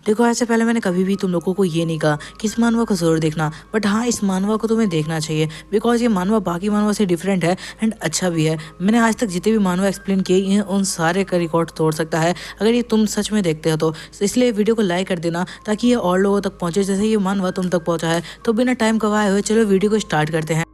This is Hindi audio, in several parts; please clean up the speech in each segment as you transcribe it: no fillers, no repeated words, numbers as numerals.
देखो ऐसे पहले मैंने कभी भी तुम लोगों को ये नहीं कहा कि इस मानवा को जरूर देखना, बट हाँ इस मानवा को तुम्हें देखना चाहिए बिकॉज ये मानवा बाकी मानवा से डिफरेंट है एंड अच्छा भी है। मैंने आज तक जितने भी मानवा एक्सप्लेन किए ये उन सारे का रिकॉर्ड तोड़ सकता है अगर ये तुम सच में देखते हो तो इसलिए वीडियो को लाइक कर देना ताकि ये और लोगों तक पहुंचे जैसे ये मानवा तुम तक पहुंचा है। तो बिना टाइम गवाए हुए चलो वीडियो को स्टार्ट करते हैं।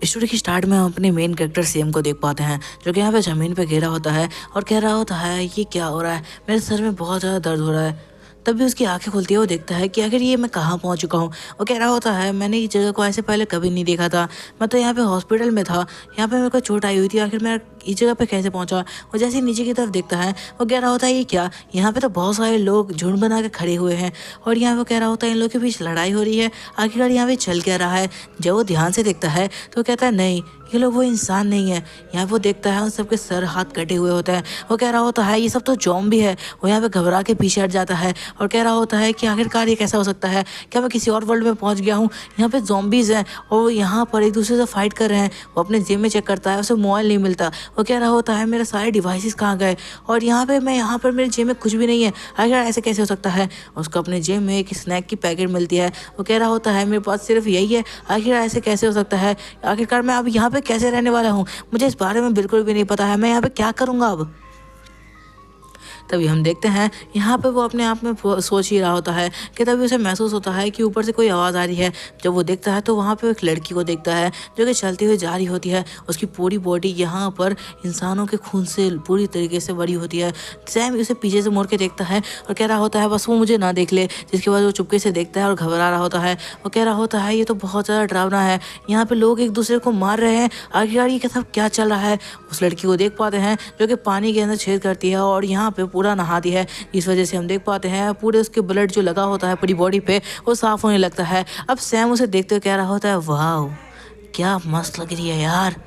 स्टोरी की स्टार्ट में हम अपने मेन कैरेक्टर सेम को देख पाते हैं जो कि यहाँ पे ज़मीन पे गिरा होता है और कह रहा होता है ये क्या हो रहा है, मेरे सर में बहुत ज़्यादा दर्द हो रहा है। तब भी उसकी आंखें खुलती है, वो देखता है कि आखिर ये मैं कहाँ पहुँच चुका हूँ। वो कह रहा होता है मैंने इस जगह को ऐसे पहले कभी नहीं देखा था, मैं तो यहाँ पे हॉस्पिटल में था, यहाँ पे मेरे को चोट आई हुई थी, आखिर मैं इस जगह पे कैसे पहुँचा। वो जैसे ही नीचे की तरफ देखता है वो कह रहा होता है ये क्या, यहाँ पे तो बहुत सारे लोग झुंड बना के खड़े हुए हैं और यहाँ वो कह रहा होता है इन लोगों के बीच लड़ाई हो रही है, आखिरकार यहाँ पे चल क्या रहा है। जब वो ध्यान से देखता है तो कहता है नहीं ये लोग वो इंसान नहीं है। यहाँ वो देखता है उन सबके सर हाथ कटे हुए होते हैं। वो कह रहा होता है ये सब तो ज़ॉम्बी है। वो यहाँ पे घबरा के पीछे हट जाता है और कह रहा होता है कि आखिरकार ये कैसा हो सकता है, क्या मैं किसी और वर्ल्ड में पहुँच गया हूँ। यहाँ पे ज़ॉम्बीज़ हैं और वो यहाँ पर एक दूसरे से फाइट कर रहे हैं। वो अपने जेब में चेक करता है, उसे मोबाइल नहीं मिलता। वो कह रहा होता है मेरे सारे डिवाइसेस कहाँ गए और यहाँ पर मेरे जेब में कुछ भी नहीं है, आखिर ऐसे कैसे हो सकता है। उसको अपने जेब में एक स्नैक की पैकेट मिलती है। वो कह रहा होता है मेरे पास सिर्फ यही है, आखिर ऐसे कैसे हो सकता है, आखिरकार मैं अब यहाँ पे कैसे रहने वाला हूँ, मुझे इस बारे में बिल्कुल भी नहीं पता है, मैं यहाँ पे क्या करूँगा अब। तभी हम देखते हैं यहाँ पे वो अपने आप में सोच ही रहा होता है कि तभी उसे महसूस होता है कि ऊपर से कोई आवाज़ आ रही है। जब वो देखता है तो वहाँ पे एक लड़की को देखता है जो कि चलती हुई जा रही होती है। उसकी पूरी बॉडी यहाँ पर इंसानों के खून से पूरी तरीके से भरी होती है। सैम उसे पीछे से मुड़ के देखता है और कह रहा होता है बस वो मुझे ना देख ले, जिसके बाद वो चुपके से देखता है और घबरा रहा होता है। वो कह रहा होता है ये तो बहुत ज़्यादा डरावना है, यहाँ पे लोग एक दूसरे को मार रहे हैं, आखिरकार ये सब क्या चल रहा है। उस लड़की को देख पाते हैं जो कि पानी के अंदर छेद करती है और यहाँ पे पूरा नहाती है। इस वजह से हम देख पाते हैं पूरे उसके ब्लड जो लगा होता है पूरी बॉडी पे वो साफ होने लगता है। अब सैम उसे देखते हुए कह रहा होता है वाह क्या मस्त लग रही है यार,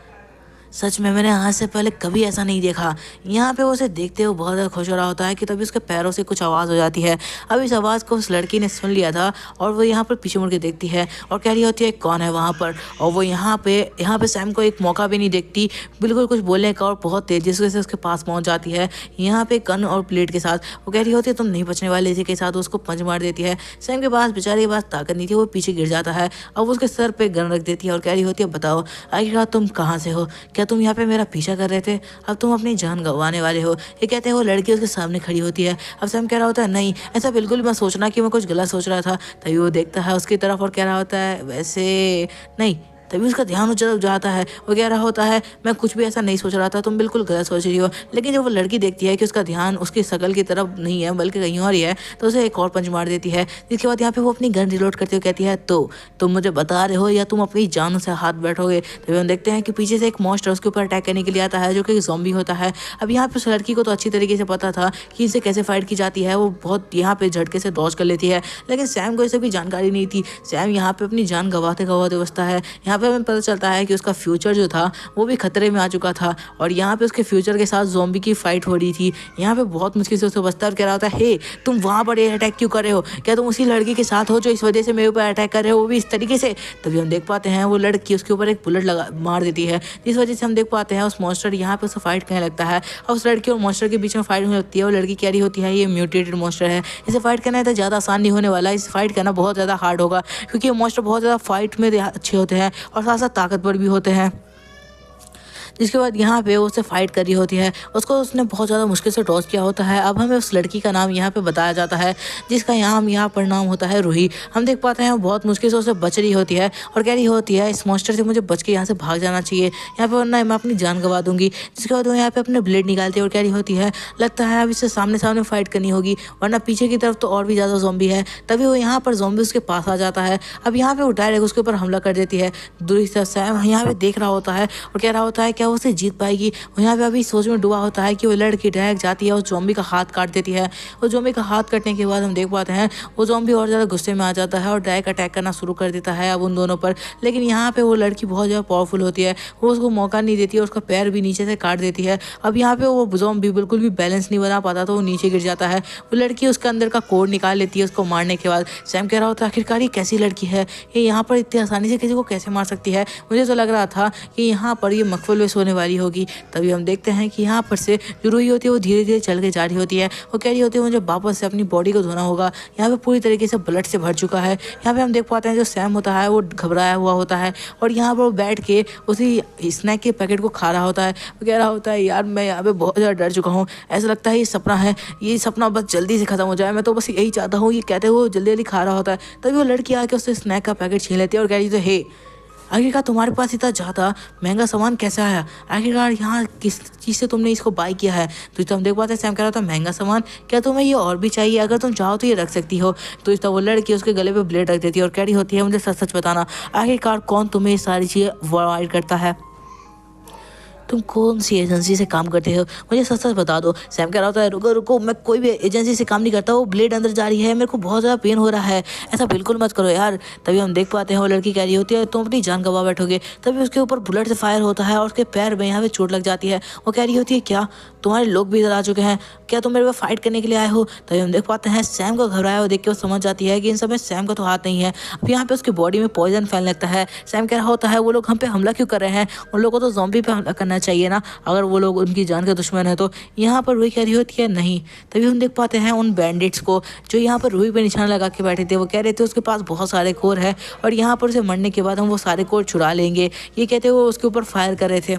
सच में मैंने आज से पहले कभी ऐसा नहीं देखा। यहाँ पे वो उसे देखते हुए बहुत ज़्यादा खुश हो रहा होता है कि तभी उसके पैरों से कुछ आवाज़ हो जाती है। अब इस आवाज़ को उस लड़की ने सुन लिया था और वो यहाँ पर पीछे मुड़ के देखती है और कह रही होती है कौन है वहाँ पर। और वो यहाँ पे सैम को एक मौका भी नहीं देखती बिल्कुल कुछ बोलने का और बहुत तेज़ी से उसके पास पहुँच जाती है यहाँ पे गन और प्लेट के साथ। वो कह रही होती है तुम नहीं बचने वाले, इसी के साथ उसको पंच मार देती है। सैम के पास बेचारे के पास ताकत नहीं थी, वो पीछे गिर जाता है। अब उसके सर पर गन रख देती है और कह रही होती है बताओ आखिरकार तुम कहाँ से हो, क्या तुम यहाँ पे मेरा पीछा कर रहे थे, अब तुम अपनी जान गंवाने वाले हो। ये कहते हैं वो लड़की उसके सामने खड़ी होती है। अब सैम कह रहा होता है नहीं ऐसा बिल्कुल भी मत सोचना कि मैं कुछ गलत सोच रहा था। तभी वो देखता है उसकी तरफ और कह रहा होता है वैसे नहीं। तभी उसका ध्यान उस तरफ जाता है। वो कह रहा होता है मैं कुछ भी ऐसा नहीं सोच रहा था, तुम बिल्कुल गलत सोच रही हो। लेकिन जब वो लड़की देखती है कि उसका ध्यान उसकी शकल की तरफ नहीं है बल्कि कहीं और ही है तो उसे एक और पंच मार देती है। जिसके बाद यहाँ पे वो अपनी गन रिलोड करते हुए कहती है तो तुम मुझे बता रहे हो या तुम अपनी जान से हाथ बैठोगे। तभी हम देखते हैं कि पीछे से एक मॉन्स्टर उसके ऊपर अटैक करने के लिए आता है जो कि ज़ॉम्बी होता है। अब यहाँ पे उस लड़की को तो अच्छी तरीके से पता था कि इसे कैसे फाइट की जाती है, वो बहुत यहाँ पे झटके से डॉज कर लेती है। लेकिन सैम को इसे भी जानकारी नहीं थी। सैम यहाँ पे अपनी जान गंवाते गंवाते बचता है। यहाँ पे हमें पता चलता है कि उसका फ्यूचर जो था वो भी खतरे में आ चुका था और यहाँ पे उसके फ्यूचर के साथ ज़ॉम्बी की फाइट हो रही थी। यहाँ पे बहुत मुश्किल से उसे बचता और कह रहा होता है हे तुम वहाँ पर अटैक क्यों कर रहे हो, क्या तुम उसी लड़की के साथ हो जो इस वजह से मेरे ऊपर अटैक कर रहे हो, वो भी इस तरीके से। तभी हम देख पाते हैं वो लड़की उसके ऊपर एक बुलेट लगा मार देती है जिस वजह से हम देख पाते हैं उस मॉन्स्टर यहाँ पे उसे फाइट करने लगता है और उस लड़की और मॉन्स्टर के बीच में फाइट होने लगती है। वो लड़की कह रही होती है ये म्यूटेटेड मॉन्स्टर है, इसे फाइट करना तो ज़्यादा आसान नहीं होने वाला, इसे फाइट करना बहुत ज़्यादा हार्ड होगा क्योंकि ये मॉन्स्टर बहुत ज़्यादा फाइट में अच्छे होते हैं और साथ साथ ताकतवर भी होते हैं। जिसके बाद यहाँ पे वो उससे फाइट कर रही होती है, उसको उसने बहुत ज़्यादा मुश्किल से टॉस किया होता है। अब हमें उस लड़की का नाम यहाँ पे बताया जाता है जिसका यहाँ पर नाम होता है रूही। हम देख पाते हैं वो बहुत मुश्किल से उससे बच रही होती है और कह रही होती है इस मॉन्स्टर से मुझे बच के यहाँ से भाग जाना चाहिए, यहाँ पे वरना मैं अपनी जान गंवा दूंगी। जिसके बाद वो यहाँ पे अपने ब्लेड निकालती है और कह रही होती है लगता है अब इससे सामने सामने फाइट करनी होगी वरना पीछे की तरफ तो और भी ज़्यादा ज़ॉम्बी है। तभी वो यहाँ पर ज़ॉम्बी उसके पास आ जाता है। अब यहाँ पे वो डायरेक्ट उसके ऊपर हमला कर देती है। दूसरी तरफ सैम यहाँ पे देख रहा होता है और कह रहा होता है क्या वो उसे जीत पाएगी। वो यहाँ पे अभी सोच में डूबा होता है कि वो लड़की डायरेक्ट जाती है और ज़ॉम्बी का हाथ काट देती है। वो ज़ॉम्बी का हाथ कटने के बाद हम देख पाते हैं वो ज़ॉम्बी और ज़्यादा गुस्से में आ जाता है और डायरेक्ट अटैक करना शुरू कर देता है अब उन दोनों पर। लेकिन यहाँ पे वो लड़की बहुत ज़्यादा पावरफुल होती है, वो उसको मौका नहीं देती है, उसका पैर भी नीचे से काट देती है। अब यहाँ पे वो ज़ॉम्बी बिल्कुल भी बैलेंस नहीं बना पाता तो वो नीचे गिर जाता है। वो लड़की उसके अंदर का कोड निकाल लेती है उसको मारने के बाद। सैम कह रहा होता है आखिरकार ये कैसी लड़की है, ये यहाँ पर इतनी आसानी से किसी को कैसे मार सकती है। मुझे तो लग रहा था कि यहाँ पर ये मखफल बेहोश होने वाली होगी। तभी हम देखते हैं कि यहाँ पर से जो रूही होती है वो धीरे धीरे चल के जा रही होती है। वो कह रही होती है मुझे वापस से अपनी बॉडी को धोना होगा, यहाँ पे पूरी तरीके से ब्लड से भर चुका है। यहाँ पे हम देख पाते हैं जो सैम होता है वो घबराया हुआ होता है और यहाँ पर वो बैठ के उसी स्नैक के पैकेट को खा रहा होता है। वो कह रहा होता है यार मैं यहाँ पे बहुत ज़्यादा डर चुका हूँ, ऐसा लगता है ये सपना है, ये सपना बस जल्दी से खत्म हो जाए, मैं तो बस यही चाहता हूँ। ये कहते हुए वो जल्दी जल्दी खा रहा होता है। तभी वो लड़की आके उससे स्नैक का पैकेट छीन लेती है और कह रही है हे आखिरकार तुम्हारे पास इतना ज़्यादा महंगा सामान कैसे आया, आखिरकार यहाँ किस चीज़ से तुमने इसको बाई किया है। तो इस हम देख पाते हैं सैम कह रहा था महंगा सामान, क्या तुम्हें ये और भी चाहिए, अगर तुम चाहो तो ये रख सकती हो। तो इस वो लड़की उसके गले पे ब्लेड रख देती है और कह रही होती है मुझे सच सच बताना आखिरकार कौन तुम्हें ये सारी चीज़ें प्रोवाइड करता है, तुम कौन सी एजेंसी से काम करते हो, मुझे सच सच बता दो। सैम कह रहा होता है रुको रुको, मैं कोई भी एजेंसी से काम नहीं करता, वो ब्लेड अंदर जा रही है, मेरे को बहुत ज़्यादा पेन हो रहा है, ऐसा बिल्कुल मत करो यार। तभी हम देख पाते हैं वो लड़की कह रही होती है तुम अपनी जान गंवा बैठोगे। तभी उसके ऊपर बुलेट से फायर होता है और उसके पैर में यहाँ पे चोट लग जाती है। वो कह रही होती है क्या तुम्हारे लोग भी इधर आ चुके हैं, क्या तुम मेरे पे फाइट करने के लिए आए हो। तभी हम देख पाते हैं सैम को घबराया हुआ देख के वो समझ जाती है कि इन सब में सैम का तो हाथ नहीं है। अब यहाँ पे उसकी बॉडी में पॉइजन फैलने लगता है। सैम कह रहा होता है वो लोग हम पे हमला क्यों कर रहे हैं, उन लोगों को तो ज़ॉम्बी पे हमला करना चाहिए ना, अगर वो लोग उनकी जान के दुश्मन है तो। यहाँ पर रूही कह रही होती है नहीं। तभी हम देख पाते हैं उन बैंडिट्स को जो यहाँ पर रूही पे निशाना लगा के बैठे थे। वो कह रहे थे उसके पास बहुत सारे कोर है और यहाँ पर उसे मरने के बाद हम वो सारे कोर छुड़ा लेंगे, ये कहते हुए उसके ऊपर फायर कर रहे थे।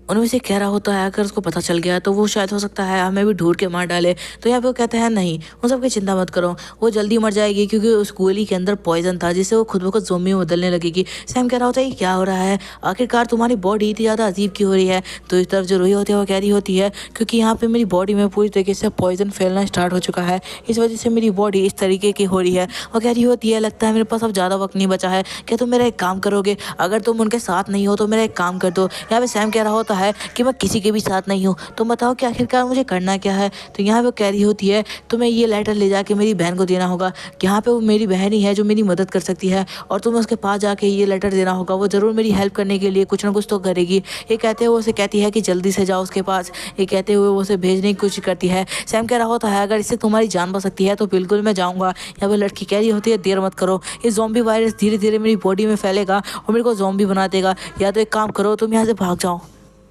उनमें से कह रहा होता है अगर उसको पता चल गया तो वो शायद हो सकता है हमें भी ढूंढ के मार डाले। तो यहाँ पे वो कहते हैं नहीं उन सबकी चिंता मत करो, वो जल्दी मर जाएगी क्योंकि उस गोली के अंदर पॉइजन था जिससे वो खुद ब खुद ज़ोंबी में बदलने लगेगी। सैम कह रहा होता है ये क्या हो रहा है, आखिरकार तुम्हारी बॉडी इतनी ज़्यादा अजीब क्यों हो रही है। तो इस तरफ जो रूही होती है वो कह रही होती है क्योंकि यहाँ पे मेरी बॉडी में पूरी तरीके से पॉइजन फैलना स्टार्ट हो चुका है, इस वजह से मेरी बॉडी इस तरीके की हो रही है। वो कह रही होती है लगता है मेरे पास अब ज़्यादा वक्त नहीं बचा है, क्या तुम मेरा एक काम करोगे, अगर तुम उनके साथ नहीं हो तो मेरा एक काम कर दो। यहाँ पे सैम कह रहा होता है कि मैं किसी के भी साथ नहीं हूँ, तुम बताओ कि आखिरकार मुझे करना क्या है। तो यहाँ पे कह रही होती है तुम्हें ये लेटर ले जाके मेरी बहन को देना होगा, यहाँ पे वो मेरी बहन ही है जो मेरी मदद कर सकती है और तुम्हें उसके पास जाके ये लेटर देना होगा, वो ज़रूर मेरी हेल्प करने के लिए कुछ ना कुछ तो करेगी। ये कहते हुए उसे कहती है कि जल्दी से जाओ उसके पास, ये कहते हुए वो उसे भेजने की कोशिश करती है। सैम कह रहा होता है अगर इससे तुम्हारी जान बच सकती है तो बिल्कुल मैं जाऊँगा। यहाँ पे लड़की कह रही होती है देर मत करो, ये ज़ॉम्बी वायरस धीरे धीरे मेरी बॉडी में फैलेगा और मेरे को ज़ॉम्बी बना देगा, या तो एक काम करो तुम यहाँ से भाग जाओ।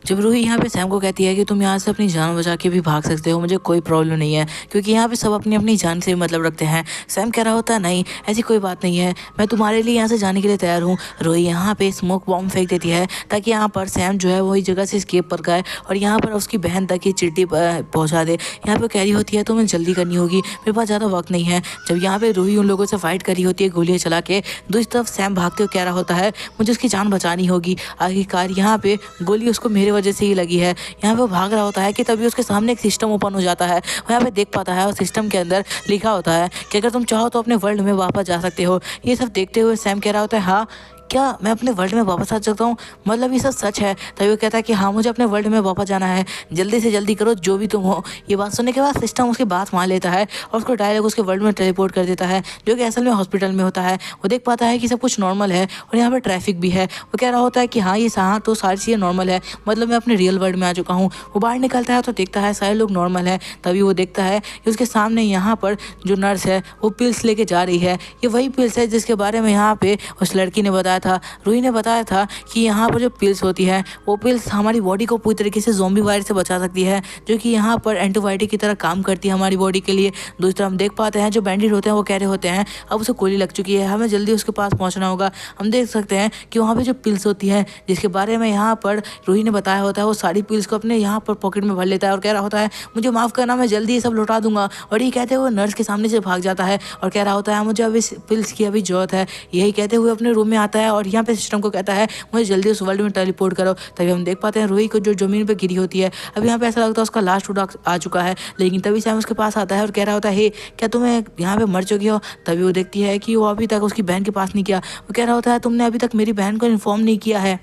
जब रूही यहाँ पे सैम को कहती है कि तुम यहाँ से अपनी जान बचा के भी भाग सकते हो, मुझे कोई प्रॉब्लम नहीं है क्योंकि यहाँ पे सब अपनी अपनी जान से मतलब रखते हैं। सैम कह रहा होता है नहीं ऐसी कोई बात नहीं है, मैं तुम्हारे लिए यहाँ से जाने के लिए तैयार हूँ। रूही यहाँ पे स्मोक बॉम्ब फेंक देती है ताकि यहाँ पर सैम जो है वही जगह से स्केप कर गए और यहाँ पर उसकी बहन तक की चिट्ठी पहुँचा दे। यहाँ पर कह रही होती है तुम्हें जल्दी करनी होगी, मेरे पास ज़्यादा वक्त नहीं है। जब यहाँ पे रूही उन लोगों से फाइट करी होती है गोलियाँ चला के, दूसरी तरफ सैम भागते हुए कह रहा होता है मुझे उसकी जान बचानी होगी, आखिरकार यहाँ पे गोली उसको मेरे वजह से ही लगी है। यहाँ पे वो भाग रहा होता है कि तभी उसके सामने एक सिस्टम ओपन हो जाता है। वो यहाँ पे देख पाता है और सिस्टम के अंदर लिखा होता है कि अगर तुम चाहो तो अपने वर्ल्ड में वापस जा सकते हो। ये सब देखते हुए सैम कह रहा होता है हाँ क्या मैं अपने वर्ल्ड में वापस आ सकता हूँ, मतलब ये सब सच है। तभी वो कहता है कि हाँ मुझे अपने वर्ल्ड में वापस जाना है, जल्दी से जल्दी करो जो भी तुम हो। ये बात सुनने के बाद सिस्टम उसकी बात मान लेता है और उसको डायरेक्ट उसके वर्ल्ड में टेलीपोर्ट कर देता है जो कि असल में हॉस्पिटल में होता है। वो देख पाता है कि सब कुछ नॉर्मल है और यहाँ पर ट्रैफिक भी है। वो कह रहा होता है कि हाँ ये हाँ तो सारी चीज़ें नॉर्मल है, मतलब मैं अपने रियल वर्ल्ड में आ चुका हूँ। वो बाहर निकलता है तो देखता है सारे लोग नॉर्मल है। तभी वो देखता है कि उसके सामने यहाँ पर जो नर्स है वो पिल्स लेके जा रही है। ये वही पिल्स है जिसके बारे में यहाँ पे उस लड़की ने बताया था। रूही ने बताया था कि यहाँ पर जो पिल्स होती है वो पिल्स हमारी बॉडी को पूरी तरीके से ज़ॉम्बी वायरस से बचा सकती है, जो कि यहाँ पर एंटीबायोटिक की तरह काम करती है हमारी बॉडी के लिए। दूसरी तरफ हम देख पाते हैं जो बैंडिट होते हैं वो कह रहे होते हैं अब उसे गोली लग चुकी है, हमें जल्दी उसके पास पहुँचना होगा। हम देख सकते हैं कि वहाँ पर जो पिल्स होती है जिसके बारे में यहाँ पर रूही ने बताया होता है वो सारी पिल्स को अपने यहाँ पर पॉकेट में भर लेता है और कह रहा होता है मुझे माफ़ करना, मैं जल्दी ये सब लौटा दूंगा। और ये कहते हुए नर्स के सामने से भाग जाता है और कह रहा होता है मुझे अब इस पिल्स की अभी जरूरत है। यही कहते हुए अपने रूम में आता है और यहाँ पे सिस्टम को कहता है मुझे जल्दी उस वर्ल्ड में टेलीपोर्ट करो। तभी हम देख पाते हैं रूही को जो जमीन पे गिरी होती है। अब यहाँ पे ऐसा लगता है उसका लास्ट उड़ा आ चुका है, लेकिन तभी सैम उसके पास आता है और कह रहा होता है हे क्या तुम्हें यहाँ पे मर चुकी हो। तभी वो देखती है कि वो अभी तक उसकी बहन के पास नहीं किया। वो कह रहा होता है तुमने अभी तक मेरी बहन को इन्फॉर्म नहीं किया है।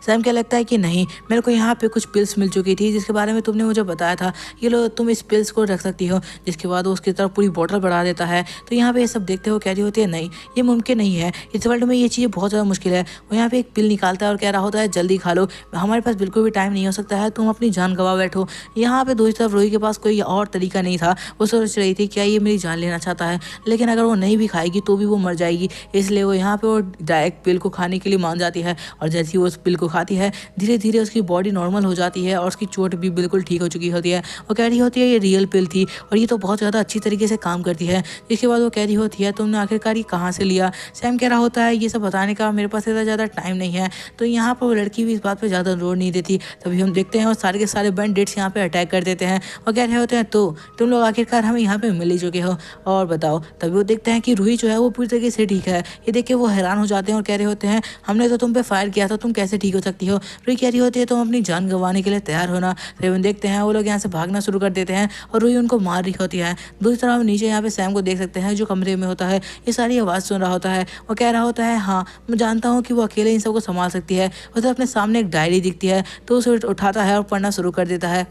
सैम क्या लगता है कि नहीं मेरे को यहाँ पे कुछ पिल्स मिल चुकी थी जिसके बारे में तुमने मुझे बताया था, ये लो तुम इस पिल्स को रख सकती हो। जिसके बाद वो उसकी तरफ पूरी बोतल बढ़ा देता है। तो यहाँ पे ये सब देखते हुए कह रही होती है नहीं ये मुमकिन नहीं है, इस वर्ल्ड में ये चीज़ें बहुत ज़्यादा मुश्किल है। वो यहाँ पे एक पिल निकालता है और कह रहा होता है जल्दी खा लो, हमारे पास बिल्कुल भी टाइम नहीं हो सकता है, तुम अपनी जान गंवा बैठो। यहाँ पे दूसरी तरफ रूही के पास कोई और तरीका नहीं था। वो सोच रही थी क्या ये मेरी जान लेना चाहता है, लेकिन अगर वो नहीं भी खाएगी तो भी वो मर जाएगी, इसलिए वो यहाँ पे वो डायरेक्ट पिल को खाने के लिए मान जाती है। और जैसे ही वो उस पिल को खाती है धीरे धीरे उसकी बॉडी नॉर्मल हो जाती है और उसकी चोट भी बिल्कुल ठीक हो चुकी होती है। वो कह रही होती है ये रियल पिल थी और ये तो बहुत ज़्यादा अच्छी तरीके से काम करती है। इसके बाद वो कह रही होती है तुमने आखिरकार ये कहाँ से लिया। सैम कह रहा होता है ये सब बताने का मेरे पास इतना ज़्यादा टाइम नहीं है। तो यहाँ पर वो लड़की भी इस बात पर ज़्यादा जोर नहीं देती। तभी हम देखते हैं और सारे के सारे बैंडिट्स यहाँ पे अटैक कर देते हैं और कह रहे होते हैं तो तुम लोग आखिरकार हमें यहाँ पे मिल ही चुके हो और बताओ। तभी वो देखते हैं कि रूही जो है वो पूरी तरीके से ठीक है। ये देख के वो हैरान हो जाते हैं और कह रहे होते हैं हमने तो तुम पे फायर किया था, तुम कैसे ठीक हो सकती हो। रूही कह रही होती है तुम अपनी जान गंवाने के लिए तैयार होना। तभी हम देखते हैं वो लोग यहाँ से भागना शुरू कर देते हैं और रूही उनको मार रही होती है। दूसरी तरफ हम नीचे यहाँ पे सैम को देख सकते हैं जो कमरे में होता है, ये सारी आवाज़ सुन रहा होता है। वो कह रहा होता है हाँ मैं जानता हूँ कि वो अकेले इन सबको संभाल सकती है। उसे अपने सामने एक डायरी दिखती है तो उसे उठाता है और पढ़ना शुरू कर देता है।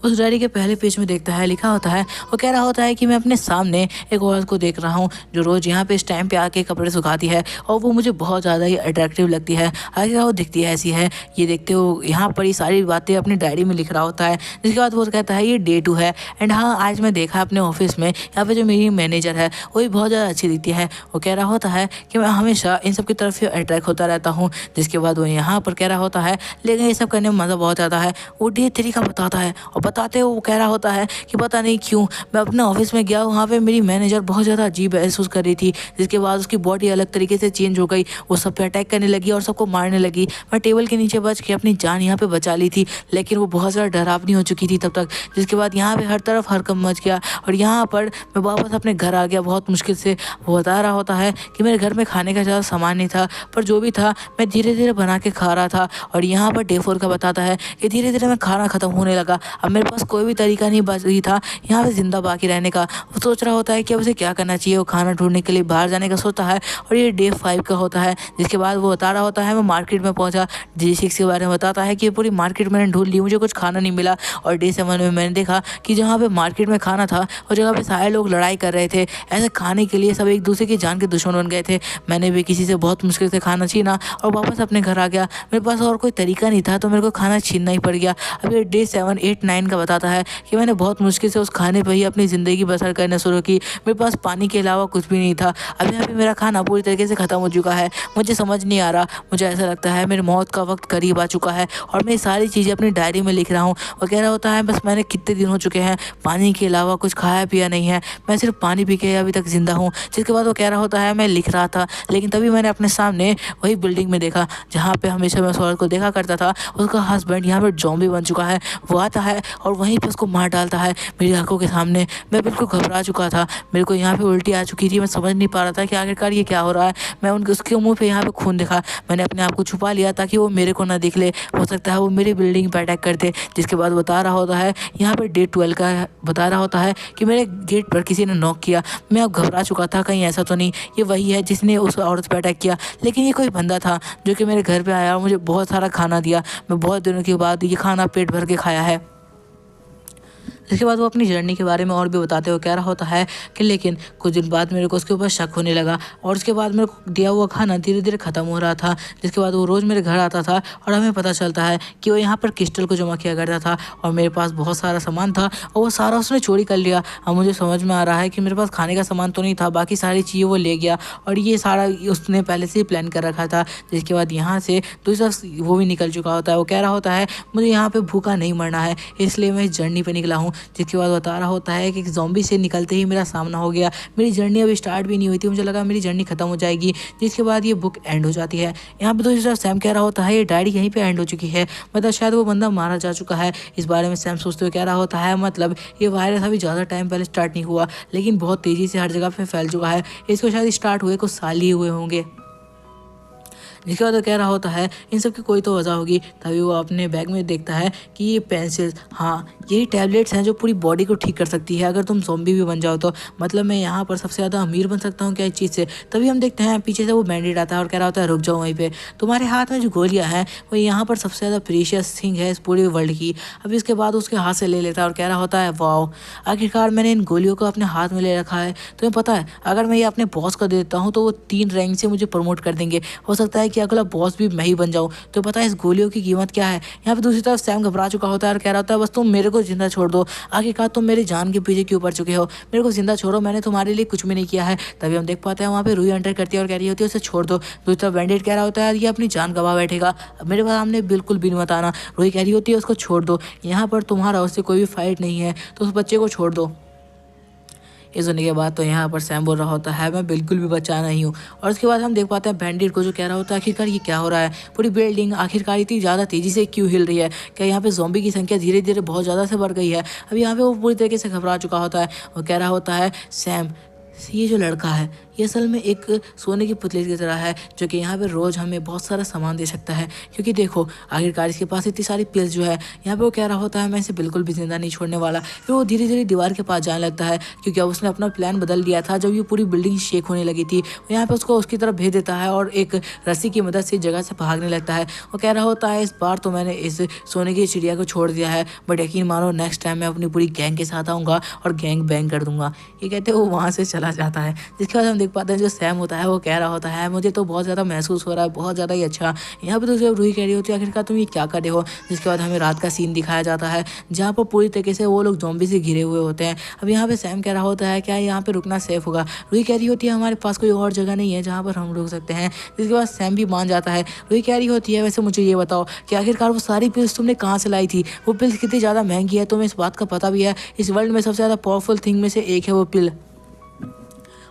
उस डायरी के पहले पेज में देखता है लिखा होता है, वो कह रहा होता है कि मैं अपने सामने एक औरत को देख रहा हूँ जो रोज़ यहाँ पे इस टाइम पे आके कपड़े सुखाती है और वो मुझे बहुत ज़्यादा ही अट्रैक्टिव लगती है। आगे वो दिखती है ऐसी है। ये देखते हो यहाँ पर ये सारी बातें अपनी डायरी में लिख रहा होता है। जिसके बाद वो कहता है ये डे 2 है एंड हाँ आज मैं देखा अपने ऑफिस में यहाँ पे जो मेरी मैनेजर है वो भी बहुत ज़्यादा अच्छी दिखती है। वो कह रहा होता है कि मैं हमेशा इन सब की तरफ से अट्रैक्ट होता रहता हूँ। जिसके बाद वो यहाँ पर कह रहा होता है लेकिन ये सब करने में मज़ा बहुत आता है। वो डे 3 का बताता है और बताते हुए वो कह रहा होता है कि पता नहीं क्यों मैं अपने ऑफिस में गया, वहाँ पे मेरी मैनेजर बहुत ज़्यादा अजीब महसूस कर रही थी। जिसके बाद उसकी बॉडी अलग तरीके से चेंज हो गई, वो सब पे अटैक करने लगी और सबको मारने लगी। मैं टेबल के नीचे बच के अपनी जान यहाँ पे बचा ली थी लेकिन वो बहुत ज़्यादा डरावनी हो चुकी थी तब तक। जिसके बाद यहाँ पे हर तरफ हरकम मच गया और यहाँ पर मैं वापस अपने घर आ गया बहुत मुश्किल से। वो बता रहा होता है कि मेरे घर में खाने का ज़्यादा सामान नहीं था पर जो भी था मैं धीरे धीरे बना के खा रहा था। और यहाँ पर डे 4 का बताता है कि धीरे धीरे मैं खाना ख़त्म होने लगा, अब मेरे पास कोई भी तरीका नहीं बच रही था यहाँ पे जिंदा बाकी रहने का। वो सोच रहा होता है कि अब उसे क्या करना चाहिए। वो खाना ढूंढने के लिए बाहर जाने का सोचता है और ये डे 5 का होता है। जिसके बाद वो बता रहा होता है मैं मार्केट में पहुंचा। डे 6 के बारे में बताता है कि पूरी मार्केट मैंने ढूंढ ली, मुझे कुछ खाना नहीं मिला। और डे 7 में मैंने देखा कि जहाँ पे मार्केट में खाना था उस जगह पे सारे लोग लड़ाई कर रहे थे। ऐसे खाने के लिए सब एक दूसरे की जान के दुश्मन बन गए थे। मैंने भी किसी से बहुत मुश्किल से खाना छीना और वापस अपने घर आ गया। मेरे पास और कोई तरीका नहीं था तो मेरे को खाना छीनना ही पड़ गया। अब ये डे 7, 8, 9 का बताता है कि मैंने बहुत मुश्किल से उस खाने पर ही अपनी ज़िंदगी बसर करना शुरू की। मेरे पास पानी के अलावा कुछ भी नहीं था। अभी अभी मेरा खाना पूरी तरीके से ख़त्म हो चुका है, मुझे समझ नहीं आ रहा। मुझे ऐसा लगता है मेरी मौत का वक्त करीब आ चुका है और मैं सारी चीज़ें अपनी डायरी में लिख रहा हूँ। वो कह रहा होता है बस मैंने कितने दिन हो चुके हैं पानी के अलावा कुछ खाया पिया नहीं है, मैं सिर्फ पानी पी के अभी तक ज़िंदा हूँ। जिसके बाद वो कह रहा होता है मैं लिख रहा था लेकिन तभी मैंने अपने सामने वही बिल्डिंग में देखा जहाँ पे हमेशा मैं उस औरत को देखा करता था। उसका हस्बैंड यहाँ पर ज़ॉम्बी बन चुका है। वो आता है और वहीं पर उसको मार डालता है मेरी आंखों के सामने। मैं बिल्कुल घबरा चुका था, मेरे को यहाँ पे उल्टी आ चुकी थी। मैं समझ नहीं पा रहा था कि आखिरकार ये क्या हो रहा है। मैं उसके मुंह पे यहाँ पे खून देखा, मैंने अपने आप को छुपा लिया ताकि वो मेरे को ना दिख ले। हो सकता है वो मेरी बिल्डिंग पर अटैक कर दे। जिसके बाद बता रहा होता है यहाँ पे डे 12 का बता रहा होता है कि मेरे गेट पर किसी ने नॉक किया। मैं अब घबरा चुका था कहीं ऐसा तो नहीं ये वही है जिसने उस औरत पर अटैक किया। लेकिन ये कोई बंदा था जो कि मेरे घर पर आया और मुझे बहुत सारा खाना दिया। मैं बहुत दिनों के बाद ये खाना पेट भर के खाया है। इसके बाद वो अपनी जर्नी के बारे में और भी बताते हुए कह रहा होता है कि लेकिन कुछ दिन बाद मेरे को उसके ऊपर शक होने लगा और उसके बाद मेरे को दिया हुआ खाना धीरे धीरे ख़त्म हो रहा था। जिसके बाद वो रोज़ मेरे घर आता था और हमें पता चलता है कि वो यहाँ पर क्रिस्टल को जमा किया करता था और मेरे पास बहुत सारा सामान था और वो सारा उसने चोरी कर लिया। अब मुझे समझ में आ रहा है कि मेरे पास खाने का सामान तो नहीं था, बाकी सारी चीज़ें वो ले गया और ये सारा उसने पहले से ही प्लान कर रखा था। जिसके बाद यहाँ से दूसरा वो भी निकल चुका होता है। वो कह रहा होता है मुझे यहाँ पर भूखा नहीं मरना है इसलिए मैं इस जर्नी पर निकला हूँ। जिसके बाद बता रहा होता है कि ज़ॉम्बी से निकलते ही मेरा सामना हो गया। मेरी जर्नी अभी स्टार्ट भी नहीं हुई थी, मुझे लगा मेरी जर्नी खत्म हो जाएगी। जिसके बाद ये बुक एंड हो जाती है। यहाँ पे दूसरी तरफ सैम कह रहा होता है ये डायरी यहीं पे एंड हो चुकी है, मतलब शायद वो बंदा मारा जा चुका है। इस बारे में सैम सोचते हुए कह रहा होता है मतलब ये वायरस अभी ज़्यादा टाइम पहले स्टार्ट नहीं हुआ लेकिन बहुत तेज़ी से हर जगह पर फैल चुका है। इसको शायद स्टार्ट हुए कुछ साल ही हुए होंगे। जिसके बाद वो कह रहा होता है इन सब की कोई तो वजह होगी। तभी वो अपने बैग में देखता है कि ये पेंसिल्स, हाँ यही टैबलेट्स हैं जो पूरी बॉडी को ठीक कर सकती है अगर तुम ज़ॉम्बी भी बन जाओ तो। मतलब मैं यहाँ पर सबसे ज़्यादा अमीर बन सकता हूँ क्या इस चीज़ से। तभी हम देखते हैं पीछे से वो बैंडेड आता है और कह रहा होता है रुक जाओ वहीं पे, तुम्हारे हाथ में जो गोलियाँ हैं वो यहाँ पर सबसे ज़्यादा प्रीशियस थिंग है इस पूरी वर्ल्ड की। अभी इसके बाद उसके हाथ से ले लेता है और कह रहा होता है वाओ आखिरकार मैंने इन गोलियों को अपने हाथ में ले रखा है। तुम्हें पता है अगर मैं ये अपने बॉस को दे देता हूँ तो वो 3 रैंक से मुझे प्रमोट कर देंगे। हो सकता है कि अगला बॉस भी मैं ही बन जाऊँ। तो पता है इस गोलियों की कीमत क्या है। यहाँ पे दूसरी तरफ सैम घबरा चुका होता है और कह रहा होता है बस तुम मेरे को जिंदा छोड़ दो। आखिरकार तुम मेरी जान के पीछे क्यों पड़ चुके हो, मेरे को जिंदा छोड़ो, मैंने तुम्हारे लिए कुछ भी नहीं किया है। तभी हम देख पाते हैं वहाँ पे रूही एंटर करती है और कह रही होती है उसे छोड़ दो। दूसरी तरफ बैंडिट कह रहा होता है ये अपनी जान गवा बैठेगा, मेरे सामने बिल्कुल भी नहीं बताना। रूही कह रही होती है उसको छोड़ दो, यहाँ पर तुम्हारा उससे कोई भी फाइट नहीं है, तो उस बच्चे को छोड़ दो। ये सुनने के बाद तो यहाँ पर सैम बोल रहा होता है मैं बिल्कुल भी बच्चा नहीं हूँ। और उसके बाद हम देख पाते हैं बैंडिट को जो कह रहा होता है आखिरकार ये क्या हो रहा है, पूरी बिल्डिंग आखिरकार इतनी ज़्यादा तेज़ी से क्यों हिल रही है, क्या यहाँ पे ज़ॉम्बी की संख्या धीरे धीरे बहुत ज़्यादा से बढ़ गई है। अब यहाँ पे वो पूरी तरीके से घबरा चुका होता है और कह रहा होता है सैम ये जो लड़का है ये असल में एक सोने की पुतली की तरह है जो कि यहाँ पे रोज़ हमें बहुत सारा सामान दे सकता है, क्योंकि देखो आखिरकार इसके पास इतनी सारी पिल्स जो है। यहाँ पे वो कह रहा होता है मैं इसे बिल्कुल भी जिंदा नहीं छोड़ने वाला। फिर वो धीरे धीरे दीवार के पास जाने लगता है क्योंकि अब उसने अपना प्लान बदल दिया था। जब ये पूरी बिल्डिंग शेक होने लगी थी यहाँ पे उसको उसकी तरफ भेज देता है और एक रस्सी की मदद से जगह से भागने लगता है। वो कह रहा होता है इस बार तो मैंने इस सोने की चिड़िया को छोड़ दिया है, बट यकीन मानो नेक्स्ट टाइम मैं अपनी पूरी गैंग के साथ आऊँगा और गैंग बैंग कर दूंगा। ये कहते वो वहाँ से चला जाता है। जिसके बाद हम देख पाते हैं जो सैम होता है वो कह रहा होता है मुझे तो बहुत ज़्यादा महसूस हो रहा है, बहुत ज़्यादा ही अच्छा। यहाँ पे तो जब रूही कह रही होती है आखिरकार तुम ये क्या कर रहे हो। जिसके बाद हमें रात का सीन दिखाया जाता है जहाँ पर पूरी तरीके से वो लोग ज़ॉम्बी से घिरे हुए होते हैं। अब यहाँ पे सैम कह रहा होता है क्या यहाँ पे रुकना सेफ होगा। रूही कह रही होती है हमारे पास कोई और जगह नहीं है जहाँ पर हम रुक सकते हैं। जिसके बाद सैम भी मान जाता है। रूही कह रही होती है वैसे मुझे ये बताओ कि आखिरकार वो सारी पिल्स तुमने कहाँ से लाई थी, वो पिल्स कितनी ज़्यादा महंगी है, तुम्हें इस बात का पता भी है इस वर्ल्ड में सबसे ज़्यादा पावरफुल थिंग में से एक है वो पिल,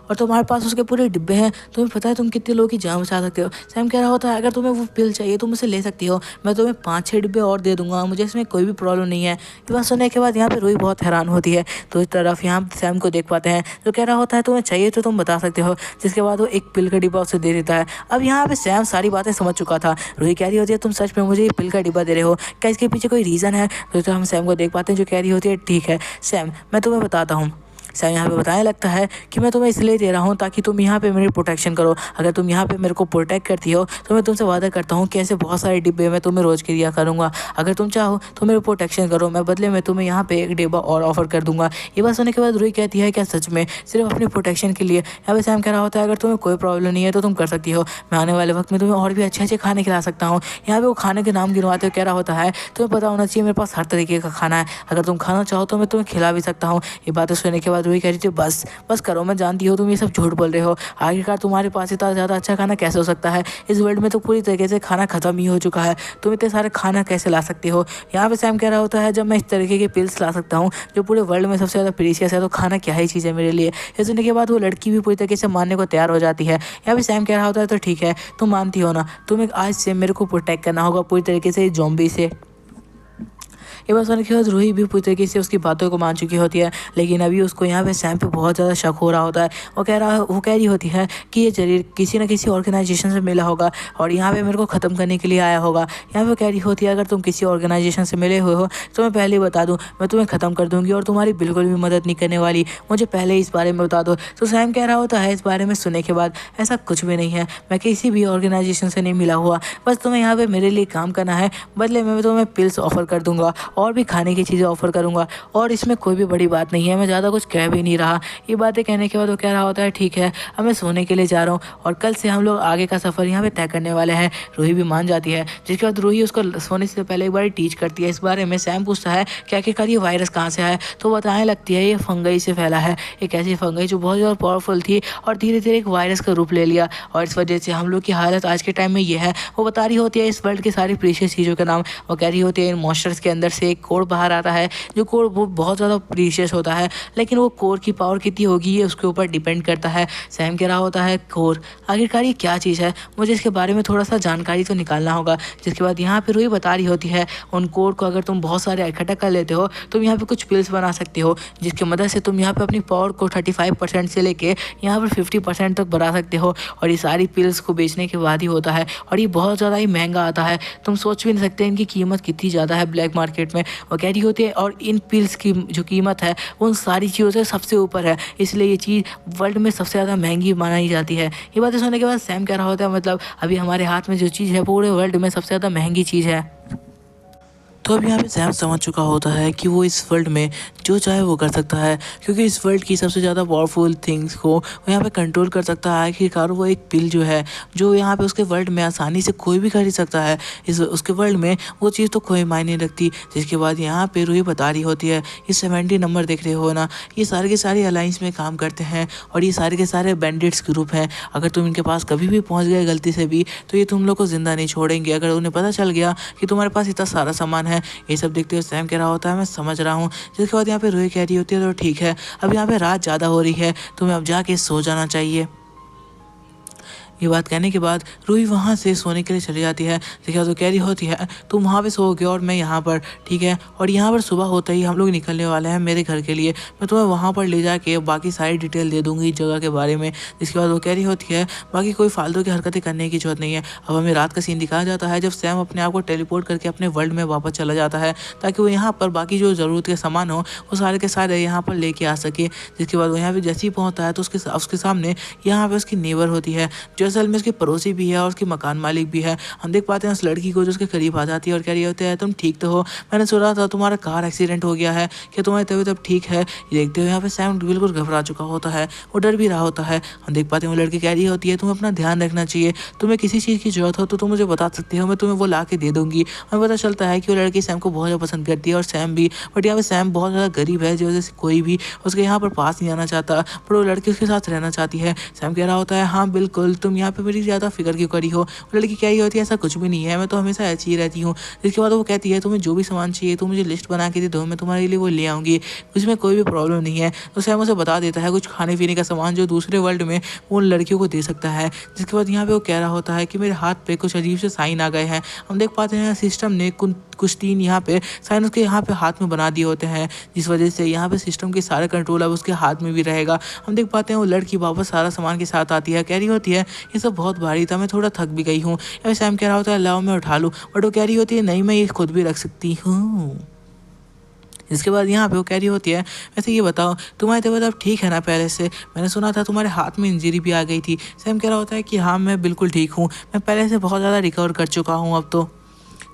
और तुम्हारे पास उसके पूरे डिब्बे हैं, तुम्हें पता है तुम कितने लोगों की जान बचा सकते हो। सैम कह रहा होता है अगर तुम्हें वो पिल चाहिए तुम उसे ले सकती हो, मैं तुम्हें 5-6 डिब्बे और दे दूंगा, मुझे इसमें कोई भी प्रॉब्लम नहीं है। ये बात सुनने के बाद यहाँ पे रूही बहुत हैरान होती है। तो इस तरफ यहाँ सैम को देख पाते हैं जो कह रहा होता है तुम्हें चाहिए तो तुम बता सकते हो। जिसके बाद वो एक पिल का डिब्बा उसे दे देता है। अब यहाँ पे सैम सारी बातें समझ चुका था। रूही कह रही होती है तुम सच में मुझे ये पिल का डिब्बा दे रहे हो, क्या इसके पीछे कोई रीज़न है। तो हम सैम को देख पाते हैं जो कह रही होती है ठीक है सैम मैं तुम्हें बताता हूँ। सैम यहाँ पे बताने लगता है कि मैं तुम्हें इसलिए दे रहा हूँ ताकि तुम यहाँ पे मेरी प्रोटेक्शन करो। अगर तुम यहाँ पे मेरे को प्रोटेक्ट करती हो तो मैं तुमसे वादा करता हूँ कि ऐसे बहुत सारे डिब्बे मैं तुम्हें रोज़ के दिया करूँगा। अगर तुम चाहो तो मेरी प्रोटेक्शन करो, मैं बदले में तुम्हें यहाँ पे एक डिब्बा और ऑफर कर दूंगा। ये बात सुनने के बाद रूही कहती है क्या सच में, सिर्फ अपनी प्रोटेक्शन के लिए। यहाँ पे सैम कह रहा होता है अगर तुम्हें कोई प्रॉब्लम नहीं है तो तुम कर सकती हो, मैं आने वाले वक्त में तुम्हें और भी अच्छे अच्छे खाने खिला सकता हूँ। यहाँ पे वो खाने के नाम गिनवाते हुए कह रहा होता है तुम्हें पता होना चाहिए मेरे पास हर तरीके का खाना है, अगर तुम खाना चाहो तो मैं तुम्हें खिला भी सकता हूँ। ये बातें सुनने के बाद रूही कह रही थी बस बस करो, मैं जानती हो तुम ये सब झूठ बोल रहे हो, आखिरकार तुम्हारे पास इतना ज़्यादा अच्छा खाना कैसे हो सकता है, इस वर्ल्ड में तो पूरी तरीके से खाना खत्म ही हो चुका है, तुम इतने सारे खाना कैसे ला सकते हो। यहाँ पे सैम कह रहा होता है जब मैं इस तरीके के पिल्स ला सकता हूँ जो पूरे वर्ल्ड में सबसे ज़्यादा प्रीशियस है तो खाना क्या ही चीज़ है मेरे लिए। ये सुनने के बाद वो लड़की भी पूरी तरीके से मानने को तैयार हो जाती है। यहाँ पे सैम कह रहा होता है तो ठीक है तुम मानती हो ना, तुम्हें आज से मेरे को प्रोटेक्ट करना होगा पूरी तरीके से ज़ॉम्बी से। ये बात सुनने के बाद रूही भी पूरी तरीके से उसकी बातों को मान चुकी होती है, लेकिन अभी उसको यहाँ पे सैम पे बहुत ज़्यादा शक हो रहा होता है। वो कह रही होती है कि ये शरीर किसी न किसी ऑर्गेनाइजेशन से मिला होगा और यहाँ पे मेरे को ख़त्म करने के लिए आया होगा। यहाँ पे कह रही होती है अगर तुम किसी ऑर्गेनाइजेशन से मिले हुए हो तो मैं पहले ही बता दूँ, मैं तुम्हें ख़त्म कर दूँगी और तुम्हारी बिल्कुल भी मदद नहीं करने वाली, मुझे पहले ही इस बारे में बता दो। तो सैम कह रहा होता है इस बारे में सुनने के बाद ऐसा कुछ भी नहीं है, मैं किसी भी ऑर्गेनाइजेशन से नहीं मिला हुआ, बस तुम्हें यहाँ पे मेरे लिए काम करना है, बदले में तुम्हें पिल्स ऑफर कर दूंगा और भी खाने की चीज़ें ऑफर करूंगा, और इसमें कोई भी बड़ी बात नहीं है, मैं ज़्यादा कुछ कह भी नहीं रहा। ये बातें कहने के बाद वो कह रहा होता है ठीक है अब मैं सोने के लिए जा रहा हूँ और कल से हम लोग आगे का सफ़र यहाँ पे तय करने वाले हैं। रूही भी मान जाती है, जिसके बाद रूही उसको सोने से पहले एक बार टीच करती है इस बारे में। सैम पूछता है कि आखिरकार ये वायरस कहाँ से आया, तो बताने लगती है ये फंगई से फैला है, एक ऐसी फंगई जो बहुत ज़्यादा पावरफुल थी और धीरे धीरे एक वायरस का रूप ले लिया और इस वजह से हम लोग की हालत आज के टाइम में ये है। वो बता रही होती है इस वर्ल्ड की सारी प्रीशियस चीज़ों का नाम। वो कह रही होती है इन मॉन्स्टर्स के अंदर से एक कोड बाहर आता है, जो कोड वो बहुत ज़्यादा प्रीशियस होता है, लेकिन वो कोर की पावर कितनी होगी ये उसके ऊपर डिपेंड करता है। सैम कह रहा होता है कोर, आखिरकार ये क्या चीज़ है, मुझे इसके बारे में थोड़ा सा जानकारी तो निकालना होगा। जिसके बाद यहाँ पे रूही बता रही होती है उन कोर को अगर तुम बहुत सारे इकट्ठा कर लेते हो तुम यहाँ पे कुछ पिल्स बना सकते हो, जिसकी मदद से तुम यहाँ पे अपनी पावर को 35% से लेके यहाँ पर 50% तक बढ़ा सकते हो, और ये सारी पिल्स को बेचने के बाद ही होता है और ये बहुत ज़्यादा ही महंगा आता है, तुम सोच भी नहीं सकते इनकी कीमत कितनी ज़्यादा है ब्लैक मार्केट में। वो कह रही होती है और इन पिल्स की जो कीमत है उन सारी चीज़ों से सबसे ऊपर है, इसलिए ये चीज़ वर्ल्ड में सबसे ज़्यादा महंगी मानी जाती है। ये बातें सुनने के बाद सैम कह रहा होता है मतलब अभी हमारे हाथ में जो चीज़ है पूरे वर्ल्ड में सबसे ज़्यादा महंगी चीज़ है। तो अब यहाँ पे सैम समझ चुका होता है कि वो इस वर्ल्ड में जो चाहे वो कर सकता है, क्योंकि इस वर्ल्ड की सबसे ज़्यादा पावरफुल थिंग्स को वो यहाँ पे कंट्रोल कर सकता है। आखिरकार वो एक पिल जो है, जो यहाँ पे उसके वर्ल्ड में आसानी से कोई भी खरीद सकता है, इस उसके वर्ल्ड में वो चीज़ तो कोई मायने नहीं रखती। जिसके बाद यहाँ पे रूही बता रही होती है, ये 70 नंबर देख रहे हो ना, ये सारे के सारे अलायंस में काम करते हैं और ये सारे के सारे बैंडिट्स ग्रुप हैं। अगर तुम इनके पास कभी भी पहुँच गए गलती से भी, तो ये तुम लोग को जिंदा नहीं छोड़ेंगे। अगर उन्हें पता चल गया कि तुम्हारे पास इतना सारा सामान है। ये सब देखते हुए सैम कह रहा होता है, मैं समझ रहा हूँ। जिसके बाद यहाँ पे रूही कह रही होती है, तो ठीक है, अब यहाँ पे रात ज़्यादा हो रही है, तुम्हें अब जाके सो जाना चाहिए। ये बात कहने के बाद रूही वहाँ से सोने के लिए चली जाती है। देखिए तो कह रही होती है, तुम वहाँ पे सोओगे और मैं यहाँ पर, ठीक है। और यहाँ पर सुबह होते ही हम लोग निकलने वाले हैं मेरे घर के लिए। मैं तुम्हें वहाँ पर ले जाके बाकी सारी डिटेल दे दूँगी इस जगह के बारे में। जिसके बाद वो कह रही होती है, बाकी कोई फालतू की हरकतें करने की जरूरत नहीं है। अब हमें रात का सीन दिखाया जाता है जब सैम अपने आप को टेलीपोर्ट करके अपने वर्ल्ड में वापस चला जाता है, ताकि वो यहाँ पर बाकी जो ज़रूरत के सामान हो वो सारे के सारे यहाँ पर लेके आ सके। जिसके बाद वो यहाँ पर जैसे ही पहुँचता है तो उसके सामने यहाँ पर उसकी नेबर होती है, जो असल में उसकी पड़ोसी भी है और उसकी मकान मालिक भी है। हम देख पाते हैं उस लड़की को जो उसके करीब आ जाती है और कह रही होती है, तुम ठीक तो हो? मैंने सुना था तुम्हारा कार एक्सीडेंट हो गया है, क्या तुम्हारी तबीयत अब ठीक है? ये देखते हुए यहाँ पे सैम बिल्कुल घबरा चुका होता है, वो डर भी रहा होता है। हम देख पाते हैं वो लड़की कह रही होती है, तुम्हें अपना ध्यान रखना चाहिए, तुम्हें किसी चीज़ की जरूरत हो तो तुम मुझे बता सकते हो, मैं तुम्हें वो ला के दे दूंगी। हमें पता चलता है कि वो लड़की सैम को बहुत ज़्यादा पसंद करती है और सैम भी, बट यहाँ पे सैम बहुत ज़्यादा गरीब है, जिस वजह से कोई भी उसके यहाँ पर पास नहीं आना चाहता, पर वो लड़की उसके साथ रहना चाहती है। सैम कह रहा होता है, हाँ बिल्कुल, तुम यहाँ पे मेरी ज़्यादा फिक्र क्यों करी हो? वो लड़की क्या ही होती है, ऐसा कुछ भी नहीं है, मैं तो हमेशा ऐसी ही रहती हूँ। इसके बाद वो कहती है, तुम्हें जो भी सामान चाहिए तो मुझे लिस्ट बना के दे दो, मैं तुम्हारे लिए वो ले आऊँगी, उसमें कोई भी प्रॉब्लम नहीं है। तो सैम उसे बता देता है कुछ खाने पीने का सामान जो दूसरे वर्ल्ड में उन लड़कियों को दे सकता है। जिसके बाद यहाँ पे वो कह रहा होता है कि मेरे हाथ पे कुछ अजीब से साइन आ गए हैं। हम देख पाते हैं सिस्टम ने कुछ 3 यहाँ पे साइन उसके यहाँ पे हाथ में बना दिए होते हैं, जिस वजह से यहाँ पे सिस्टम के सारे कंट्रोल अब उसके हाथ में भी रहेगा। हम देख पाते हैं वो लड़की वापस सारा सामान के साथ आती है, कह रही होती है, ये सब बहुत भारी था, मैं थोड़ा थक भी गई हूँ। या सैम कह रहा होता है, लाओ मैं उठा लूँ, बट वो कह रही होती है, नहीं मैं ये खुद भी रख सकती हूँ। इसके बाद यहाँ पे वो कह रही होती है, वैसे ये बताओ तुम्हारी तबीयत अब ठीक है ना पहले से? मैंने सुना था तुम्हारे हाथ में इंजरी भी आ गई थी। सैम कह रहा होता है कि हाँ मैं बिल्कुल ठीक हूँ, मैं पहले से बहुत ज़्यादा रिकवर कर चुका हूँ अब तो।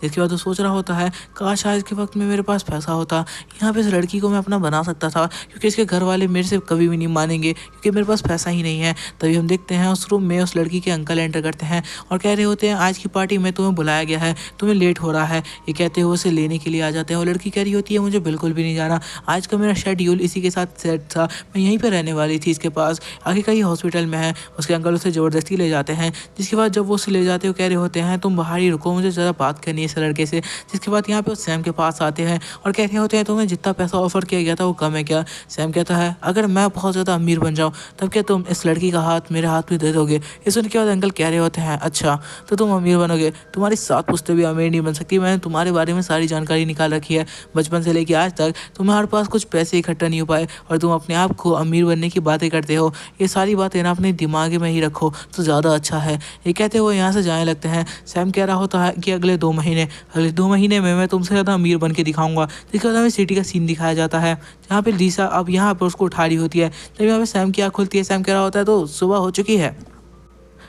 इसके बाद वो सोच रहा होता है, काश आज के वक्त में मेरे पास पैसा होता, यहाँ पे इस लड़की को मैं अपना बना सकता था, क्योंकि इसके घर वाले मेरे से कभी भी नहीं मानेंगे क्योंकि मेरे पास पैसा ही नहीं है। तभी हम देखते हैं उस रूम में उस लड़की के अंकल एंटर करते हैं और कह रहे होते हैं, आज की पार्टी में तुम्हें बुलाया गया है, तुम्हें लेट हो रहा है। ये कहते हुए उसे लेने के लिए आ जाते हैं। और लड़की कह रही होती है, मुझे बिल्कुल भी नहीं जाना, आज का मेरा शेड्यूल इसी के साथ सेट था, मैं यहीं पर रहने वाली थी इसके पास, आगे का ही हॉस्पिटल में है। उसके अंकल उसे ज़बरदस्ती ले जाते हैं। जिसके बाद जब वो उसे ले जाते हैं, कह रहे होते हैं, तुम बाहर ही रुको, मुझे ज़रा बात करनी है इस लड़के से। जिसके बाद यहाँ पे वो सैम के पास आते हैं और कहते होते हैं, तुम्हें जितना पैसा ऑफर किया गया था वो कम है क्या? सैम कहता है, अगर मैं बहुत ज़्यादा अमीर बन जाऊँ तब क्या तुम इस लड़की का हाथ मेरे हाथ में दे दोगे? ये सुन के बाद अंकल कह रहे होते हैं, अच्छा तो तुम अमीर बनोगे, तुम्हारी 7 पुश्तें भी अमीर नहीं बन सकती, मैंने तुम्हारे बारे में सारी जानकारी निकाल रखी है। बचपन से लेकर आज तक तुम्हारे पास कुछ पैसे इकट्ठा नहीं हो पाए और तुम अपने आप को अमीर बनने की बातें करते हो। ये सारी बातें ना अपने दिमाग में ही रखो तो ज़्यादा अच्छा है। ये कहते हुए यहाँ से जाने लगते हैं। सैम कह रहा होता है कि अगले 2 महीने में मैं तुमसे ज़्यादा अमीर बन के दिखाऊंगा। जिसके बाद हमें सिटी का सीन दिखाया जाता है, जहाँ पे लीसा अब यहाँ पर उसको उठा रही होती है। जब यहाँ पे सैम की आँख खुलती है, सैम कह रहा होता है, तो सुबह हो चुकी है।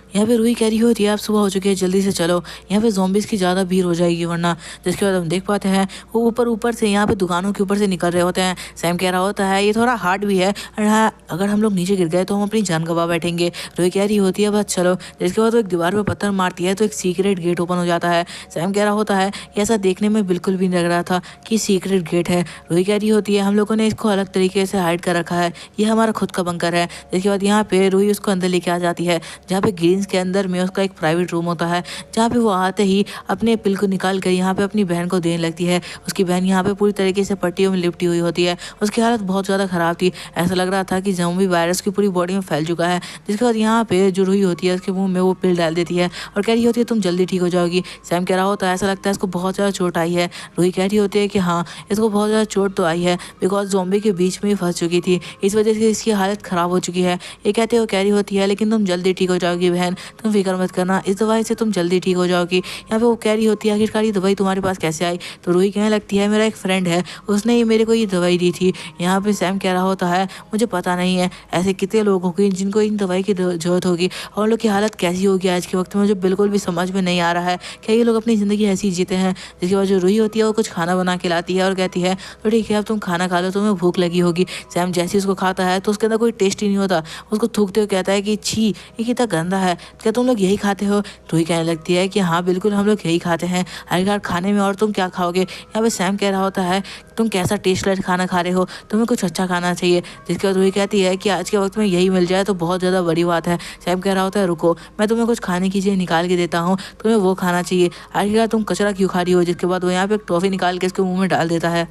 यहाँ पे रूही कह रही होती है, अब सुबह हो चुकी है, जल्दी से चलो, यहाँ पे ज़ॉम्बीज की ज़्यादा भीड़ हो जाएगी वरना। जिसके बाद हम देख पाते हैं वो ऊपर से यहाँ पे दुकानों के ऊपर से निकल रहे होते हैं। सैम कह रहा होता है, ये थोड़ा हार्ड भी है और हाँ, अगर हम लोग नीचे गिर गए तो हम अपनी जान गंवा बैठेंगे। रूही कह रही होती है, बस चलो। जिसके बाद वो एक दीवार पर पत्थर मारती है तो एक सीक्रेट गेट ओपन हो जाता है। सैम कह रहा होता है, ऐसा देखने में बिल्कुल भी नहीं लग रहा था कि सीक्रेट गेट है। रूही कह रही होती है, हम लोगों ने इसको अलग तरीके से हाइड कर रखा है, ये हमारा खुद का बंकर है। जिसके बाद यहाँ पे रूही उसको अंदर लेके आ जाती है, जहाँ पे ग्रीन्स के अंदर में उसका एक प्राइवेट रूम होता है, जहाँ पे वो आते ही अपने पिल को निकाल कर यहाँ पे अपनी बहन को देने लगती है। उसकी बहन यहाँ पे पूरी तरीके से पट्टियों में लिपटी हुई होती है, उसकी हालत बहुत ज़्यादा ख़राब थी, ऐसा लग रहा था कि ज़ॉम्बी वायरस की पूरी बॉडी में फैल चुका है। जिसके बाद यहाँ पे जो रूही होती है उसके मुंह में वो पिल डाल देती है और कह रही होती है, तुम जल्दी ठीक हो जाओगी। सैम कह रहा होता है, ऐसा लगता है इसको बहुत ज़्यादा चोट आई है। रूही कह रही होती है कि हाँ, इसको बहुत ज़्यादा चोट तो आई है, बिकॉज ज़ॉम्बी के बीच में ही फंस चुकी थी, इस वजह से इसकी हालत ख़राब हो चुकी है। ये कहते हुए कह रही होती है, लेकिन तुम जल्दी ठीक हो जाओगी बहन, बहन तुम फिक्र मत करना, इस दवाई से तुम जल्दी ठीक हो जाओगी। यहाँ पे वो कह रही होती है आखिरकार ये दवाई तुम्हारे पास कैसे आई। तो रूही कहने लगती है मेरा एक फ्रेंड है, उसने ही मेरे को ये दवाई दी थी। यहाँ पे सैम कह रहा होता है मुझे पता नहीं है ऐसे कितने लोग होंगे जिनको इन दवाई की जरूरत होगी और उन लोग की हालत कैसी होगी आज के वक्त में, मुझे बिल्कुल भी समझ में नहीं आ रहा है। क्या ये लोग अपनी ज़िंदगी ऐसी जीते हैं। जिसके बाद जो रूही होती है वो कुछ खाना बना के लाती है और कहती है तो ठीक है अब तुम खाना खा लो, तुम्हें भूख लगी होगी। सैम जैसे ही उसको खाता है तो उसके अंदर कोई टेस्ट ही नहीं होता, उसको थूकते हुए कहता है कि छी ये कितना गंदा है, क्या तुम लोग यही खाते हो। रूही कहने लगती है कि हाँ बिल्कुल हम लोग यही खाते हैं, आखिरकार खाने में और तुम क्या खाओगे। यहाँ पे सैम कह रहा होता है तुम कैसा टेस्टलेस खाना खा रहे हो, तुम्हें कुछ अच्छा खाना चाहिए। जिसके बाद रूही कहती है कि आज के वक्त में यही मिल जाए तो बहुत ज़्यादा बड़ी बात है। सैम कह रहा होता है रुको मैं तुम्हें कुछ खाने की चीज़ें निकाल के देता हूँ, तुम्हें वो खाना चाहिए, आखिरकार तुम कचरा क्यों खा रही हो। जिसके बाद वो यहाँ पे एक टॉफ़ी निकाल के इसके मुंह में डाल देता है।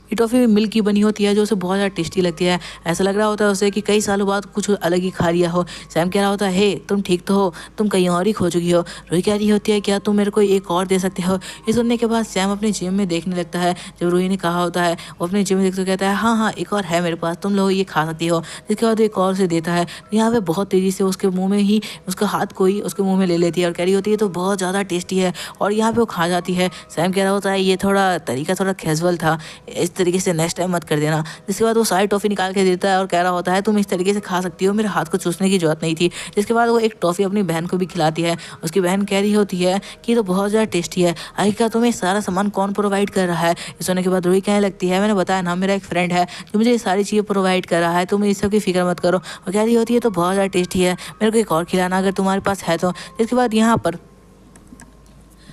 ये टॉफ़ी मिल्क की बनी होती है जो उसे बहुत ज़्यादा टेस्टी लगती है। ऐसा लग रहा होता है उसे कि कई सालों बाद कुछ अलग ही खा लिया हो। सैम कह रहा होता है हे तुम ठीक तो हो, तुम कहीं और ही खो चुकी हो। रूही कह रही होती है क्या तुम मेरे को एक और दे सकते हो। ये सुनने के बाद सैम अपने जेब में देखने लगता है। जब रूही ने कहा होता है वो अपने जेब में देखते कहता है हाँ हाँ एक और है मेरे पास, तुम लोग ये खा सकती हो। जिसके बाद एक और से देता है। तो यहाँ पे बहुत तेज़ी से उसके मुँह में ही उसका हाथ कोई उसके मुँह में ले लेती है और कह रही होती है तो बहुत ज़्यादा टेस्टी है और यहाँ पे वो खा जाती है। सैम कह रहा होता है ये थोड़ा तरीका थोड़ा कैजुअल था, इस तरीके से नेक्स्ट टाइम मत कर देना। जिसके बाद वो सारी टॉफ़ी निकाल के देता है और कह रहा होता है तुम इस तरीके से खा सकती हो, मेरे हाथ को चूसने की जरूरत नहीं थी। जिसके बाद वो एक टॉफ़ी अपनी बहन को भी खिलाती है। उसकी बहन कह रही होती है कि ये तो बहुत ज़्यादा टेस्टी है, आखिरकार तुम्हें सारा सामान कौन प्रोवाइड कर रहा है। इस होने के बाद रूही कहने लगती है मैंने बताया ना मेरा एक फ्रेंड है जो मुझे ये सारी चीज़ें प्रोवाइड कर रहा है, तुम इस सब की फिक्र मत करो। वो कह रही होती है तो बहुत ज़्यादा टेस्टी है, मेरे को एक और खिलाना अगर तुम्हारे पास है तो। जिसके बाद यहाँ पर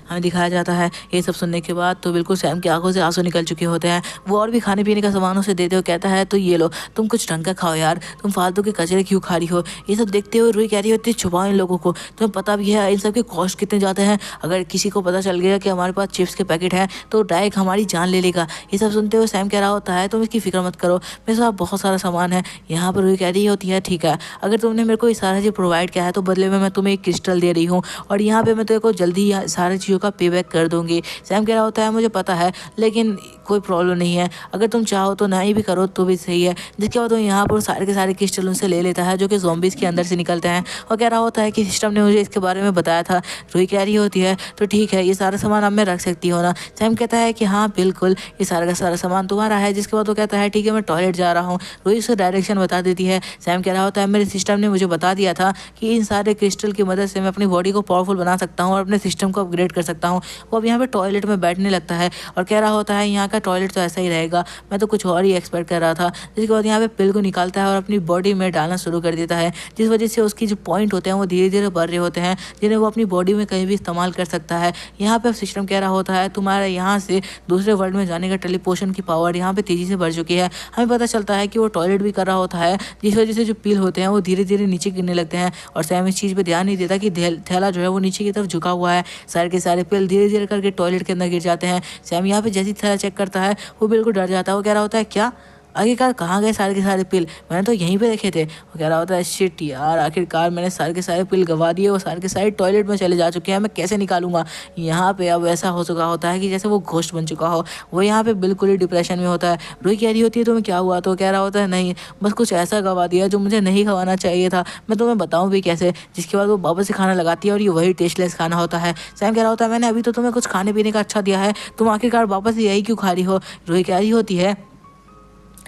हमें दिखाया जाता है ये सब सुनने के बाद तो बिल्कुल सैम की आंखों से आंसू निकल चुके होते हैं। वो और भी खाने पीने का सामान उसे देते हुए कहता है तो ये लो तुम कुछ ढंग का खाओ यार, तुम फालतू के कचरे क्यों खा रही हो। ये सब देखते हुए रूही कह रही होती है छुपाओ इन लोगों को, तुम्हें पता भी है इन सब के कॉस्ट कितने जाते हैं, अगर किसी को पता चल गया कि हमारे पास चिप्स के पैकेट हैं तो डायरेक्ट हमारी जान ले लेगा। ये सब सुनते हुए सैम कह रहा होता है तुम इसकी फिक्र मत करो, मेरे साथ बहुत सारा सामान है। यहाँ पर रूही कह रही होती है ठीक है अगर तुमने मेरे को ये सारा चीज़ प्रोवाइड किया है तो बदले में मैं तुम्हें एक क्रिस्टल दे रही हूँ और यहाँ पे मैं तेरे को जल्दी सारी चीज़ों का पे बैक कर दूँ। सैम कह रहा होता है मुझे पता है लेकिन कोई प्रॉब्लम नहीं है, अगर तुम चाहो तो नहीं भी करो तो भी सही है। जिसके बाद वो यहाँ पर सारे के सारे क्रिस्टल उनसे ले लेता है जो कि ज़ॉम्बीज़ के अंदर से निकलते हैं और कह रहा होता है कि सिस्टम ने मुझे इसके बारे में बताया था। रूही कह रही होती है तो ठीक है ये सारा सामान अब मैं रख सकती हो ना। सैम कहता है कि हाँ बिल्कुल ये सारा का सारा सामान तुम्हारा है। जिसके बाद वो कहता है ठीक है मैं टॉयलेट जा रहा हूँ। रूही उसे डायरेक्शन बता देती है। सैम कह रहा होता है मेरे सिस्टम ने मुझे बता दिया था कि इन सारे क्रिस्टल की मदद से मैं अपनी बॉडी को पावरफुल बना सकता हूँ और अपने सिस्टम को अपग्रेड कर सकता हूँ। वो अब यहाँ पे टॉयलेट में बैठने लगता है और कह रहा होता है यहाँ का टॉयलेट तो ऐसा ही रहेगा, मैं तो कुछ और ही एक्सपेक्ट कर रहा था। जिसके बाद यहाँ पे पिल को निकालता है और अपनी बॉडी में डालना शुरू कर देता है, जिस वजह से उसकी जो पॉइंट होते हैं वो धीरे धीरे बढ़ रहे होते हैं जिन्हें वो अपनी बॉडी में कहीं भी इस्तेमाल कर सकता है। यहाँ पे सिस्टम कह रहा होता है तुम्हारा यहाँ से दूसरे वर्ल्ड में जाने का टेलीपोर्शन की पावर यहाँ पे तेजी से बढ़ चुकी है। हमें पता चलता है कि वो टॉयलेट भी कर रहा होता है जिस वजह से जो पिल होते हैं वो धीरे धीरे नीचे गिरने लगते हैं और सैम इस चीज़ पर ध्यान नहीं देता कि थैला जो है वो नीचे की तरफ झुका हुआ है। सारे के सारे पिल धीरे धीरे करके टॉयलेट के अंदर गिर जाते हैं। सैम यहाँ पे जैसी थैला चेक करता है वो बिल्कुल डर जाता है। वो कह रहा होता है क्या आखिरकार कहाँ गए सारे के सारे पिल, मैंने तो यहीं पे रखे थे। वो कह रहा होता है शिट यार आखिरकार मैंने सारे के सारे पिल गवा दिए, वो सारे के सारे टॉयलेट में चले जा चुके हैं, मैं कैसे निकालूंगा। यहाँ पे अब ऐसा हो चुका होता है कि जैसे वो घोस्ट बन चुका हो। वो यहाँ पे बिल्कुल ही डिप्रेशन में होता है। रूही कह रही होती है तुम्हें क्या हुआ, तो कह रहा होता है नहीं बस कुछ ऐसा गवा दिया जो मुझे नहीं गवाना चाहिए था, मैं तुम्हें बताऊँ भी कैसे। जिसके बाद वो वापस से खाना लगाती है और ये वही टेस्टलेस खाना होता है। सैम कह रहा होता है मैंने अभी तो तुम्हें कुछ खाने पीने का अच्छा दिया है, तुम आखिरकार वापस यही क्यों खा रही हो। रूही कह रही होती है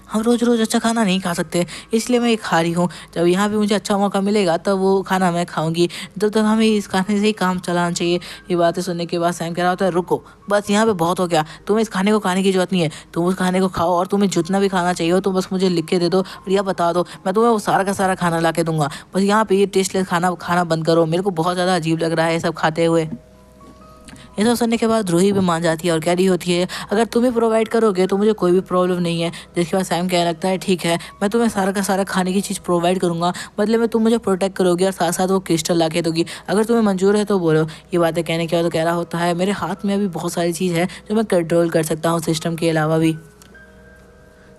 हम रोज़ रोज़ अच्छा खाना नहीं खा सकते, इसलिए मैं ये खा रही हूँ। जब यहाँ पे मुझे अच्छा मौका मिलेगा तब वो खाना मैं खाऊंगी, जब तक हमें इस खाने से ही काम चलाना चाहिए। ये बातें सुनने के बाद सैम कह रहा होता है रुको बस यहाँ पे बहुत हो गया, तुम्हें इस खाने को खाने की जरूरत नहीं है, तुम उस खाने को खाओ और तुम्हें जितना भी खाना चाहिए हो तो बस मुझे लिख के दे दो और यह बता दो, मैं तुम्हें वो सारा का सारा खाना ला के दूंगा। बस यहाँ पे ये टेस्टलेस खाना खाना बंद करो, मेरे को बहुत ज़्यादा अजीब लग रहा है ये सब खाते हुए। ये सब सुनने के बाद रूही भी मान जाती है और कह रही होती है अगर तुम ही प्रोवाइड करोगे तो मुझे कोई भी प्रॉब्लम नहीं है। जिसके बाद सैम कहने लगता है ठीक है मैं तुम्हें सारा का सारा खाने की चीज़ प्रोवाइड करूँगा, बदले में तुम मुझे प्रोटेक्ट करोगे और साथ साथ वो क्रिस्टल ला के दोगी, अगर तुम्हें मंजूर है तो बोलो। ये बातें कहने के बाद तो कह रहा होता है मेरे हाथ में अभी बहुत सारी चीज़ है जो मैं कंट्रोल कर सकता हूँ सिस्टम के अलावा भी।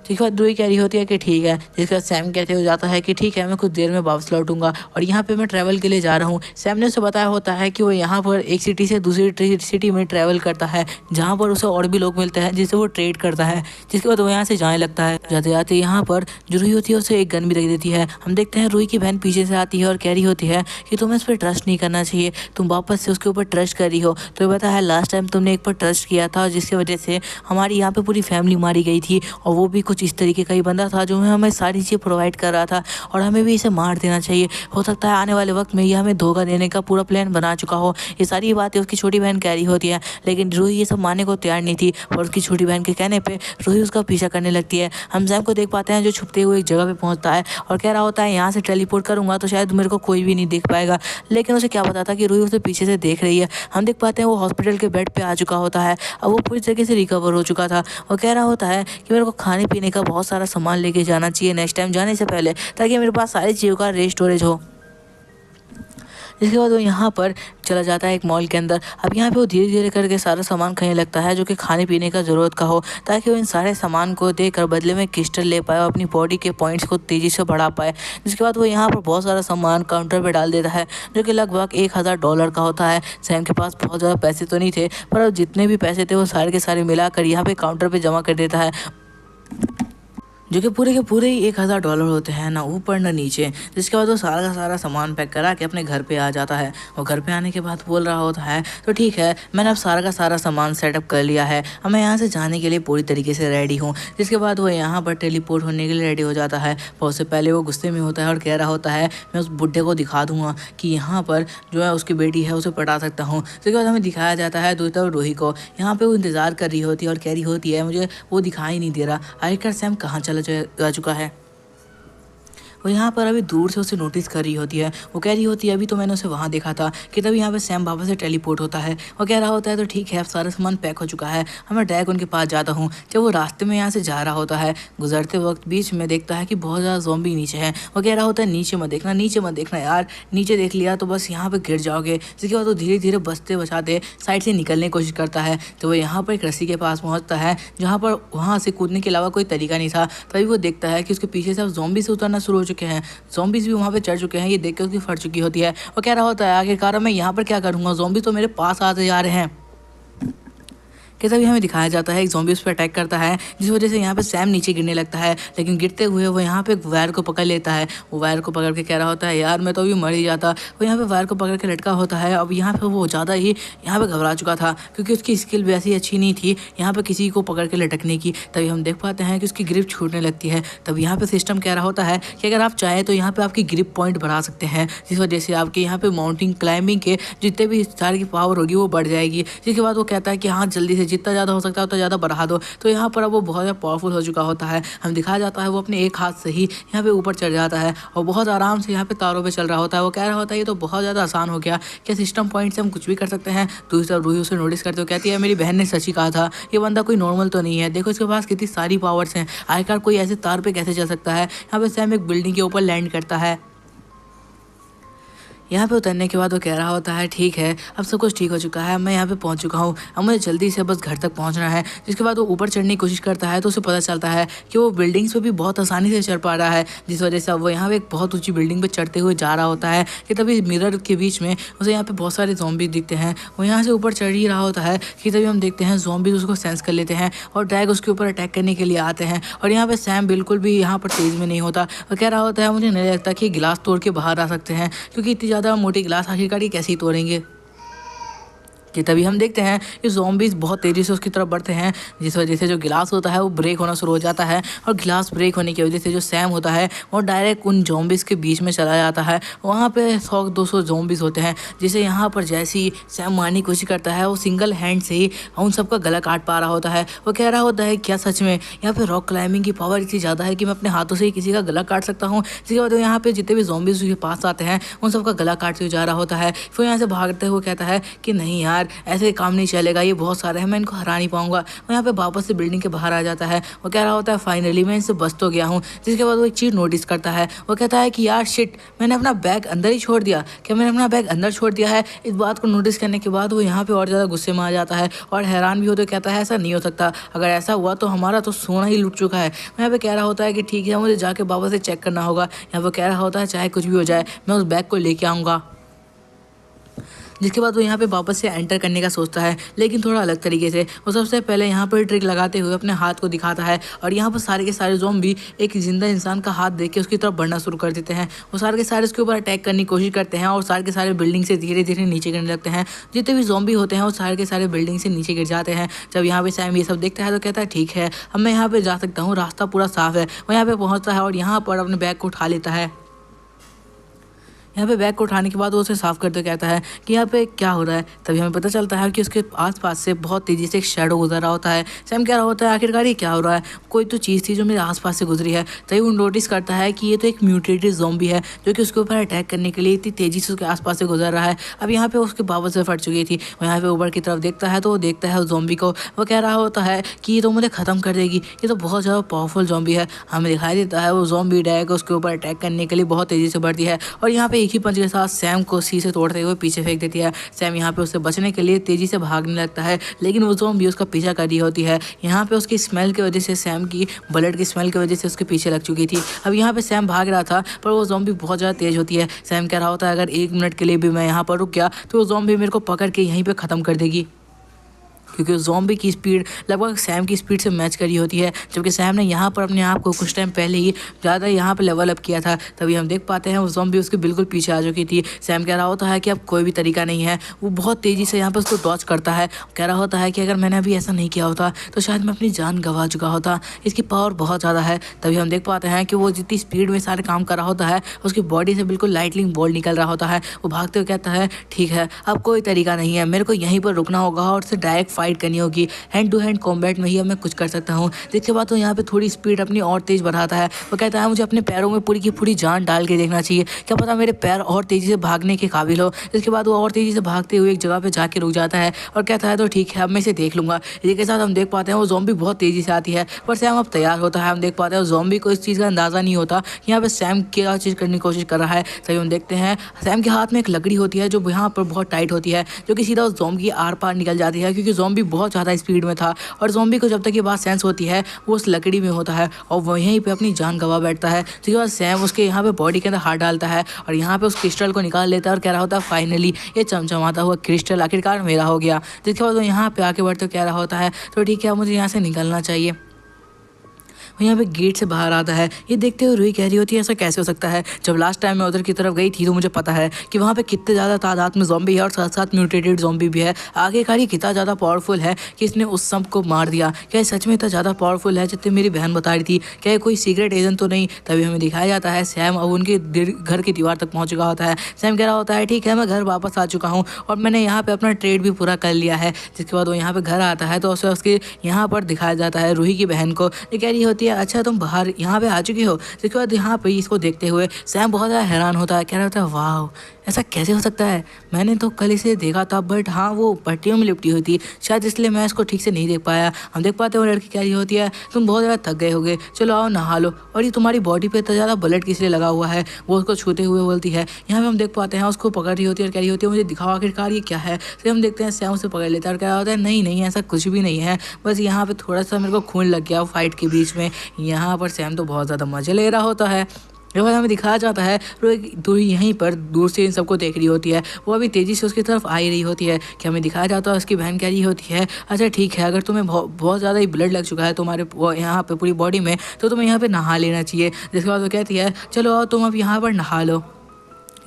जिसके बाद रूही कह रही होती है कि ठीक है। जिसके बाद सैम कहते हो जाता है कि ठीक है, मैं कुछ देर में वापस लौटूंगा और यहाँ पे मैं ट्रैवल के लिए जा रहा हूँ। सैम ने उसे बताया होता है कि वो यहाँ पर एक सिटी से दूसरी सिटी में ट्रैवल करता है, जहाँ पर उसे और भी लोग मिलते हैं जिससे वो ट्रेड करता है। जिसके बाद वो यहाँ से जाने लगता है। जाते जाते यहाँ पर जो रूही होती है उसे एक गन भी रख देती है। हम देखते हैं रूही की बहन पीछे से आती है और कह रही होती है कि तुम्हें इस पर ट्रस्ट नहीं करना चाहिए, तुम वापस से उसके ऊपर ट्रस्ट कर रही हो। तो ये पता है लास्ट टाइम तुमने एक पर ट्रस्ट किया था जिसकी वजह से हमारी यहाँ पे पूरी फैमिली मारी गई थी, और वो भी कुछ इस तरीके का ही बंदा था जो हमें सारी चीज़ें प्रोवाइड कर रहा था, और हमें भी इसे मार देना चाहिए। हो सकता है आने वाले वक्त में ये हमें धोखा देने का पूरा प्लान बना चुका हो। ये सारी बातें उसकी छोटी बहन कह रही होती है, लेकिन रूही ये सब मानने को तैयार नहीं थी और उसकी छोटी बहन के कहने पे रूही उसका पीछा करने लगती है। हम सैम को देख पाते हैं जो छुपते हुए एक जगह पे पहुंचता है और कह रहा होता है यहाँ से टेलीपोर्ट करूंगा तो शायद मेरे को कोई भी नहीं देख पाएगा, लेकिन उसे क्या पता था कि रूही उसे पीछे से देख रही है। हम देख पाते हैं वो हॉस्पिटल के बेड पे आ चुका होता है। अब वो पूरी तरीके से रिकवर हो चुका था और कह रहा होता है कि मेरे को खाने पीने का बहुत सारा सामान लेके जाना चाहिए नेक्स्ट टाइम जाने से पहले, ताकि मेरे पास सारी चीज़ों का स्टोरेज हो। इसके बाद वो यहाँ पर चला जाता है एक मॉल के अंदर। अब यहाँ पे वो धीरे धीरे करके सारा सामान खरीदने लगता है जो कि खाने पीने का ज़रूरत का हो, ताकि वो इन सारे सामान को देकर बदले में क्रिस्टल ले पाए और अपनी बॉडी के पॉइंट्स को तेज़ी से बढ़ा पाए। जिसके बाद वो यहाँ पर बहुत सारा सामान काउंटर पे डाल देता है जो कि लगभग $1000 का होता है। सैम के पास बहुत ज़्यादा पैसे तो नहीं थे, पर अब जितने भी पैसे थे वो सारे के सारे मिलाकर यहाँ पे काउंटर पर जमा कर देता है, जो कि पूरे के पूरे ही $1000 होते हैं, ना ऊपर ना नीचे। जिसके बाद वो सारा का सारा सामान पैक करा के अपने घर पे आ जाता है और घर पे आने के बाद बोल रहा होता है तो ठीक है, मैंने अब सारा का सारा सामान सेटअप कर लिया है, अब मैं यहाँ से जाने के लिए पूरी तरीके से रेडी हूँ। जिसके बाद वो यहाँ पर टेलीपोर्ट होने के लिए रेडी हो जाता है, पर उससे पहले वो गुस्से में होता है और कह रहा होता है मैं उस बुढ़े को दिखा दूंगा कि यहाँ पर जो है उसकी बेटी है उसे पटा सकता हूँ। जिसके बाद हमें दिखाया जाता है दूसरी तरफ रूही को, यहाँ पे वो इंतज़ार कर रही होती है और कह रही होती है मुझे वो दिखाई नहीं दे रहा, आखिरकार सैम कहाँ चला जा चुका है। वो यहाँ पर अभी दूर से उसे नोटिस कर रही होती है। वो कह रही होती है अभी तो मैंने उसे वहाँ देखा था, कि तभी यहाँ पे सैम वापस से टेलीपोर्ट होता है और कह रहा होता है तो ठीक है, अब सारा सामान पैक हो चुका है, अब मैं ड्रैगन के पास जाता हूँ। जब वो रास्ते में यहाँ से जा रहा होता है, गुजरते वक्त बीच में देखता है कि बहुत ज़्यादा ज़ॉम्बी नीचे है। वो कह रहा होता है नीचे मत देखना, नीचे मत देखना यार, नीचे देख लिया तो बस यहाँ पर गिर जाओगे। जिसके बाद वो धीरे धीरे बचते बचाते साइड से निकलने की कोशिश करता है। तो वो यहाँ पर एक रस्सी के पास पहुँचता है जहाँ पर वहाँ से कूदने के अलावा कोई तरीका नहीं था। तभी वो देखता है कि उसके पीछे से अब ज़ॉम्बी से उतरना शुरू हो चुके हैं, ज़ॉम्बीज़ भी वहाँ पे चढ़ चुके हैं। ये देख के उसकी फट चुकी होती है। वो कह रहा होता है आखिरकार मैं यहाँ पर क्या करूँगा, ज़ॉम्बी तो मेरे पास आते जा रहे हैं। कि तभी हमें दिखाया जाता है एक ज़ॉम्बी उस पर अटैक करता है, जिस वजह से यहाँ पे सैम नीचे गिरने लगता है। लेकिन गिरते हुए वो यहाँ पे एक वायर को पकड़ लेता है। वो वायर को पकड़ के कह रहा होता है यार मैं तो अभी मर ही जाता। वो यहाँ पे वायर को पकड़ के लटका होता है। अब यहाँ पे वो ज़्यादा ही यहाँ पे घबरा चुका था, क्योंकि उसकी स्किल वैसी अच्छी नहीं थी यहाँ पे किसी को पकड़ के लटकने की। तभी हम देख पाते हैं कि उसकी ग्रिप छूटने लगती है। तब यहाँ पे सिस्टम कह रहा होता है कि अगर आप चाहें तो यहाँ पे आपकी ग्रिप पॉइंट बढ़ा सकते हैं, जिस वजह से आपके यहाँ पे माउंटिंग क्लाइंबिंग के जितने भी सारी की पावर होगी वो बढ़ जाएगी। जिसके बाद वो कहता है कि हाँ जल्दी से जितना ज़्यादा हो सकता है ज़्यादा बढ़ा दो। तो यहाँ पर अब वो बहुत ज़्यादा पावरफुल हो चुका होता है। हम दिखाया जाता है वो अपने एक हाथ से ही यहाँ पे ऊपर चढ़ जाता है और बहुत आराम से यहाँ पे तारों पे चल रहा होता है। वो कह रहा होता है ये तो बहुत ज़्यादा आसान हो गया, क्या सिस्टम पॉइंट से हम कुछ भी कर सकते हैं। दूसरी तरफ रूही उसे नोटिस करते हो कहती है मेरी बहन ने सच ही कहा था, ये बंदा कोई नॉर्मल तो नहीं है, देखो इसके पास कितनी सारी पावर्स हैं, आखिरकार कोई ऐसे तार पे कैसे चल सकता है। यहाँ पे सैम एक बिल्डिंग के ऊपर लैंड करता है। यहाँ पे उतरने के बाद वो कह रहा होता है ठीक है अब सब कुछ ठीक हो चुका है, मैं यहाँ पे पहुँच चुका हूँ, अब मुझे जल्दी से बस घर तक पहुँचना है। जिसके बाद वो ऊपर चढ़ने की कोशिश करता है तो उसे पता चलता है कि वो बिल्डिंग्स पे भी बहुत आसानी से चढ़ पा रहा है, जिस वजह से अब वो यहाँ पे एक बहुत ऊंची बिल्डिंग पे चढ़ते हुए जा रहा होता है। कि तभी मिरर के बीच में उसे यहाँ पे बहुत सारे ज़ॉम्बी दिखते हैं। वो यहाँ से ऊपर चढ़ ही रहा होता है कि तभी हम देखते हैं ज़ॉम्बीज उसको सेंस कर लेते हैं और ड्रैग उसके ऊपर अटैक करने के लिए आते हैं। और यहाँ पे सैम बिल्कुल भी यहाँ पर तेज़ में नहीं होता। वो कह रहा होता है मुझे नहीं लगता कि गिलास तोड़ के बाहर आ सकते हैं, क्योंकि इतनी ज़्यादा मोटी गिलास आखिरकार ये कैसे ही तोड़ेंगे। कि तभी हम देखते हैं कि ज़ॉम्बीज़ बहुत तेज़ी से उसकी तरफ बढ़ते हैं, जिस वजह से जो गिलास होता है वो ब्रेक होना शुरू हो जाता है। और गिलास ब्रेक होने की वजह से जो सैम होता है वो डायरेक्ट उन ज़ॉम्बीज़ के बीच में चला जाता है। वहाँ पे 100-200 ज़ॉम्बीज़ होते हैं, जिसे यहाँ पर जैसे ही सैम मारने की कोशिश करता है वो सिंगल हैंड से ही उन सबका गला काट पा रहा होता है। वो कह रहा होता है क्या सच में यहाँ पर रॉक क्लाइंबिंग की पावर इतनी ज़्यादा है कि मैं अपने हाथों से ही किसी का गला काट सकता हूँ। जिसके बाद यहाँ पर जितने भी ज़ॉम्बीज़ उसके पास आते हैं उन सबका गला काटते हुए जा रहा होता है। फिर यहाँ से भागते हुए कहता है कि नहीं यार यार ऐसे काम नहीं चलेगा, ये बहुत सारे हैं, मैं इनको हरा नहीं पाऊंगा। वो यहाँ पे वापस से बिल्डिंग के बाहर आ जाता है। वो कह रहा होता है फाइनली मैं इनसे बच तो गया हूँ। जिसके बाद वो एक चीज़ नोटिस करता है। वो कहता है कि यार शिट, मैंने अपना बैग अंदर ही छोड़ दिया। क्या मैंने अपना बैग अंदर छोड़ दिया है? इस बात को नोटिस करने के बाद वो यहाँ पे और ज़्यादा गुस्से में आ जाता है और हैरान भी होते कहता है ऐसा नहीं हो सकता, अगर ऐसा हुआ तो हमारा तो सोना ही लुट चुका है। यहाँ पे कह रहा होता है कि ठीक है, मुझे जाके वापस से चेक करना होगा। यहाँ पे कह रहा होता है चाहे कुछ भी हो जाए मैं उस बैग को लेके आऊँगा। जिसके बाद वो यहाँ पे वापस से एंटर करने का सोचता है, लेकिन थोड़ा अलग तरीके से। वो सबसे पहले यहाँ पर ट्रिक लगाते हुए अपने हाथ को दिखाता है और यहाँ पर सारे के सारे ज़ॉम्बी एक जिंदा इंसान का हाथ देख के उसकी तरफ बढ़ना शुरू कर देते हैं। वो सारे के सारे उसके ऊपर अटैक करने की कोशिश करते हैं और सारे के सारे बिल्डिंग से धीरे धीरे नीचे गिरने लगते हैं। जितने भी ज़ॉम्बी होते हैं वो सारे के सारे बिल्डिंग से नीचे गिर जाते हैं। जब यहाँ पे सैम ये सब देखता है तो कहता है ठीक है, अब मैं यहाँ पे जा सकता हूँ, रास्ता पूरा साफ है। वो यहाँ पे पहुँचता है और यहाँ पर अपने बैग को उठा लेता है। यहाँ पे बैग को उठाने के बाद वो उसे साफ करते कहता है कि यहाँ पे क्या हो रहा है। तभी हमें पता चलता है कि उसके आसपास से बहुत तेजी से एक शैडो गुजर रहा होता है। सैम कह रहा होता है आखिरकार ये क्या हो रहा है, कोई तो चीज़ थी जो मेरे आसपास से गुजरी है। तभी वो नोटिस करता है कि ये तो एक म्यूटेटेड ज़ॉम्बी है जो कि उसके ऊपर अटैक करने के लिए इतनी तेजी से उसके आसपास से गुजर रहा है। अब यहाँ पे उसके बाबा से फट चुकी थी। वो यहाँ पे ऊपर की तरफ देखता है तो वो देखता है उस ज़ॉम्बी को। वो कह रहा होता है कि ये तो मुझे ख़त्म कर देगी, ये तो बहुत ज़्यादा पावरफुल ज़ॉम्बी है। हमें दिखाई देता है वो ज़ॉम्बी डैग उसके ऊपर अटैक करने के लिए बहुत तेज़ी से बढ़ती है और यहाँ पे एक ही पंच के साथ सैम को सी से तोड़ते हुए पीछे फेंक देती है। सैम यहाँ पे उससे बचने के लिए तेजी से भागने लगता है, लेकिन वो ज़ॉम्बी उसका पीछा कर रही होती है। यहाँ पे उसकी स्मेल की वजह से, सैम की ब्लड की स्मेल की वजह से उसके पीछे लग चुकी थी। अब यहाँ पे सैम भाग रहा था पर वो ज़ॉम्बी बहुत ज़्यादा तेज होती है। सैम कह रहा होता है अगर 1 मिनट के लिए भी मैं यहाँ पर रुक गया तो वो ज़ॉम्बी मेरे को पकड़ के यहीं पर ख़त्म कर देगी, क्योंकि ज़ॉम्बी की स्पीड लगभग सैम की स्पीड से मैच करी होती है। जबकि सैम ने यहाँ पर अपने आप को कुछ टाइम पहले ही ज़्यादा यहाँ पर लेवल अप किया था। तभी हम देख पाते हैं वो ज़ॉम्बी उसके बिल्कुल पीछे आ चुकी थी। सैम कह रहा होता है कि अब कोई भी तरीका नहीं है। वो बहुत तेज़ी से यहाँ पर उसको डॉच करता है। कह रहा होता है कि अगर मैंने अभी ऐसा नहीं किया होता तो शायद मैं अपनी जान गंवा चुका होता, इसकी पावर बहुत ज़्यादा है। तभी हम देख पाते हैं कि वो जितनी स्पीड में सारे काम कर रहा होता है उसकी बॉडी से बिल्कुल लाइटनिंग बोल्ट निकल रहा होता है। वो भागते हुए कहता है ठीक है, अब कोई तरीका नहीं है, मेरे को यहीं पर रुकना होगा और उससे डायरेक्ट फाइट करनी होगी। हैंड टू हैंड कॉम्बैट में ही अब मैं कुछ कर सकता हूँ। जिसके बाद तो यहाँ पे थोड़ी स्पीड अपनी और तेज बढ़ाता है। वो कहता है मुझे अपने पैरों में पूरी की पूरी जान डाल के देखना चाहिए, क्या पता मेरे पैर और तेज़ी से भागने के काबिल हो। जिसके बाद वो और तेज़ी से भागते हुए एक जगह पे जाके रुक जाता है और कहता है तो ठीक है, अब मैं इसे देख लूँगा। इसी के साथ हम देख पाते हैं वो ज़ॉम्बी बहुत तेज़ी से आती है पर सैम अब तैयार होता है। हम देख पाते हैं ज़ॉम्बी को इस चीज़ का अंदाज़ा नहीं होता यहाँ पर सैम क्या चीज़ करने की कोशिश कर रहा है। तभी हम देखते हैं सैम के हाथ में एक लकड़ी होती है जो यहाँ पर बहुत टाइट होती है, जो कि सीधा उस ज़ॉम्बी की आर पार निकल जाती है, क्योंकि ज़ॉम्बी बहुत ज़्यादा स्पीड में था और ज़ॉम्बी को जब तक ये बात सेंस होती है वो उस लकड़ी में होता है और वहीं पे अपनी जान गंवा बैठता है। उसके बाद सैम उसके यहाँ पे बॉडी के अंदर हाथ डालता है और यहाँ पे उस क्रिस्टल को निकाल लेता है और कह रहा होता है फाइनली ये चमचमाता हुआ क्रिस्टल आखिरकार मेरा हो गया। जिसके बाद वो यहाँ पे आके बढ़ते कह रहा होता है तो ठीक है, मुझे यहाँ से निकलना चाहिए। वो यहाँ पे गेट से बाहर आता है। ये देखते हुए रूही कह रही होती है ऐसा कैसे हो सकता है, जब लास्ट टाइम मैं उधर की तरफ गई थी तो मुझे पता है कि वहाँ पे कितने ज़्यादा तादाद में ज़ॉम्बी है और साथ साथ म्यूटेटेड ज़ॉम्बी भी है। आखिरकार ये कितना ज़्यादा पावरफुल है कि इसने उस सब को मार दिया। क्या ये सच में इतना ज़्यादा पावरफुल है जितने मेरी बहन बता रही थी? क्या ये कोई सीक्रेट एजेंट तो नहीं? तभी हमें दिखाया जाता है सैम अब उनके घर की दीवार तक पहुँच चुका होता है। सैम कह रहा होता है ठीक है, मैं घर वापस आ चुका हूँ और मैंने यहाँ पे अपना ट्रेड भी पूरा कर लिया है। जिसके बाद वो यहाँ पे घर आता है तो उसे उसके यहाँ पर दिखाया जाता है रूही की बहन को। ये कह रही होती है अच्छा तुम बाहर यहाँ पे आ चुकी हो। जिसके बाद यहाँ पे इसको देखते हुए सैम बहुत ज़्यादा हैरान होता है, कह रहा होता है वाह ऐसा कैसे हो सकता है, मैंने तो कल इसे देखा था बट हाँ वो पट्टियों में लिपटी हुई थी, शायद इसलिए मैं इसको ठीक से नहीं देख पाया। हम देख पाते हैं वो लड़की कह रही होती है तुम बहुत ज़्यादा थक गए होगे, चलो आओ नहा लो। और ये तुम्हारी बॉडी पे इतना ज़्यादा ब्लड किस लिए लगा हुआ है, वो उसको छूते हुए बोलती है। यहाँ पे हम देख पाते हैं उसको पकड़ रही होती है और कह रही होती है मुझे दिखाओ आखिरकार ये क्या है। फिर हम देखते हैं सैम उसे पकड़ लेता है और कह रहा होता है नहीं नहीं ऐसा कुछ भी नहीं है, बस यहाँ पे थोड़ा सा मेरे को खून लग गया फाइट के बीच में। यहाँ पर सैम तो बहुत ज़्यादा मज़े ले रहा होता है। ये बात हमें दिखाया जाता है रूही यहीं पर दूर से इन सबको देख रही होती है। वो अभी तेज़ी से उसकी तरफ आ ही रही होती है कि हमें दिखाया जाता है उसकी बहन कह रही होती है अच्छा ठीक है, अगर तुम्हें बहुत ज़्यादा ही ब्लड लग चुका है तुम्हारे यहाँ पे पूरी बॉडी में तो तुम्हें यहाँ पे नहा लेना चाहिए। जिसके बाद वो कहती है चलो आओ तुम अब यहाँ पर नहा लो।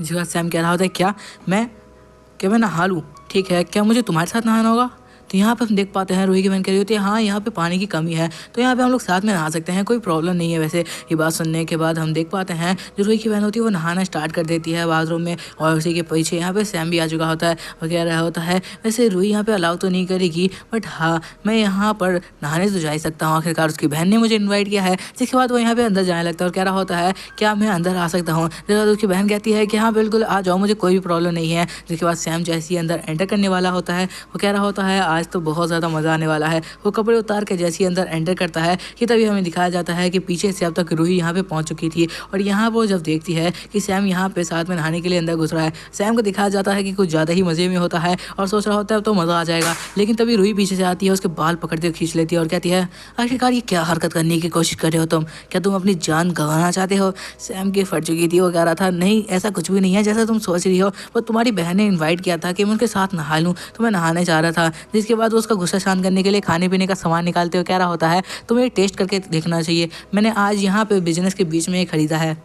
जिसके बाद सैम कह रहा होता है क्या मैं नहा लूँ? ठीक है, क्या मुझे तुम्हारे साथ नहाना होगा? तो यहाँ पे हम देख पाते हैं रूही की बहन कह रही होती है हाँ यहाँ पे पानी की कमी है तो यहाँ पे हम लोग साथ में नहा सकते हैं, कोई प्रॉब्लम नहीं है। वैसे ये बात सुनने के बाद हम देख पाते हैं जो रूही की बहन होती है वो नहाना स्टार्ट कर देती है बाथरूम में, और उसी के पीछे यहाँ पे सैम भी आ चुका होता है वगैरह होता है। वैसे रूही यहाँ पे अलाउ तो नहीं करेगी, बट हाँ मैं यहाँ पर नहाने तो जा ही सकता हूँ, आखिरकार उसकी बहन ने मुझे इन्वाइट किया है। जिसके बाद वो यहाँ पे अंदर जाने लगता है और कह रहा होता है क्या मैं अंदर आ सकता हूँ। जिसके बाद उसकी बहन कहती है कि हाँ बिल्कुल आ जाओ, मुझे कोई भी प्रॉब्लम नहीं है। जिसके बाद सैम जैसे ही अंदर एंटर करने वाला होता है वो कह रहा होता है आज तो बहुत ज़्यादा मज़ा आने वाला है। वो कपड़े उतार के जैसे ही अंदर एंटर करता है कि तभी हमें दिखाया जाता है कि पीछे से अब तक रूही यहाँ पे पहुँच चुकी थी, और यहाँ वो जब देखती है कि सैम यहाँ पे साथ में नहाने के लिए अंदर घुस रहा है, सैम को दिखाया जाता है कि कुछ ज़्यादा ही मज़े में होता है और सोच रहा होता है अब तो मज़ा आ जाएगा। लेकिन तभी रूही पीछे से आती है, उसके बाल पकड़ते खींच लेती है और कहती है आखिरकार ये क्या हरकत करने की कोशिश कर रहे हो तुम, क्या तुम अपनी जान गंवाना चाहते हो। सैम की फट चुकी थी, वो कह रहा था नहीं ऐसा कुछ भी नहीं है जैसा तुम सोच रही हो, वो तुम्हारी बहन ने इन्वाइट किया था कि मैं उनके साथ नहा लूँ तो मैं नहाने जा रहा था। जिसके बाद वो उसका गुस्सा शांत करने के लिए खाने पीने का सामान निकालते हुए कह रहा होता है तुम्हें टेस्ट करके देखना चाहिए, मैंने आज यहाँ पे बिजनेस के बीच में खरीदा है।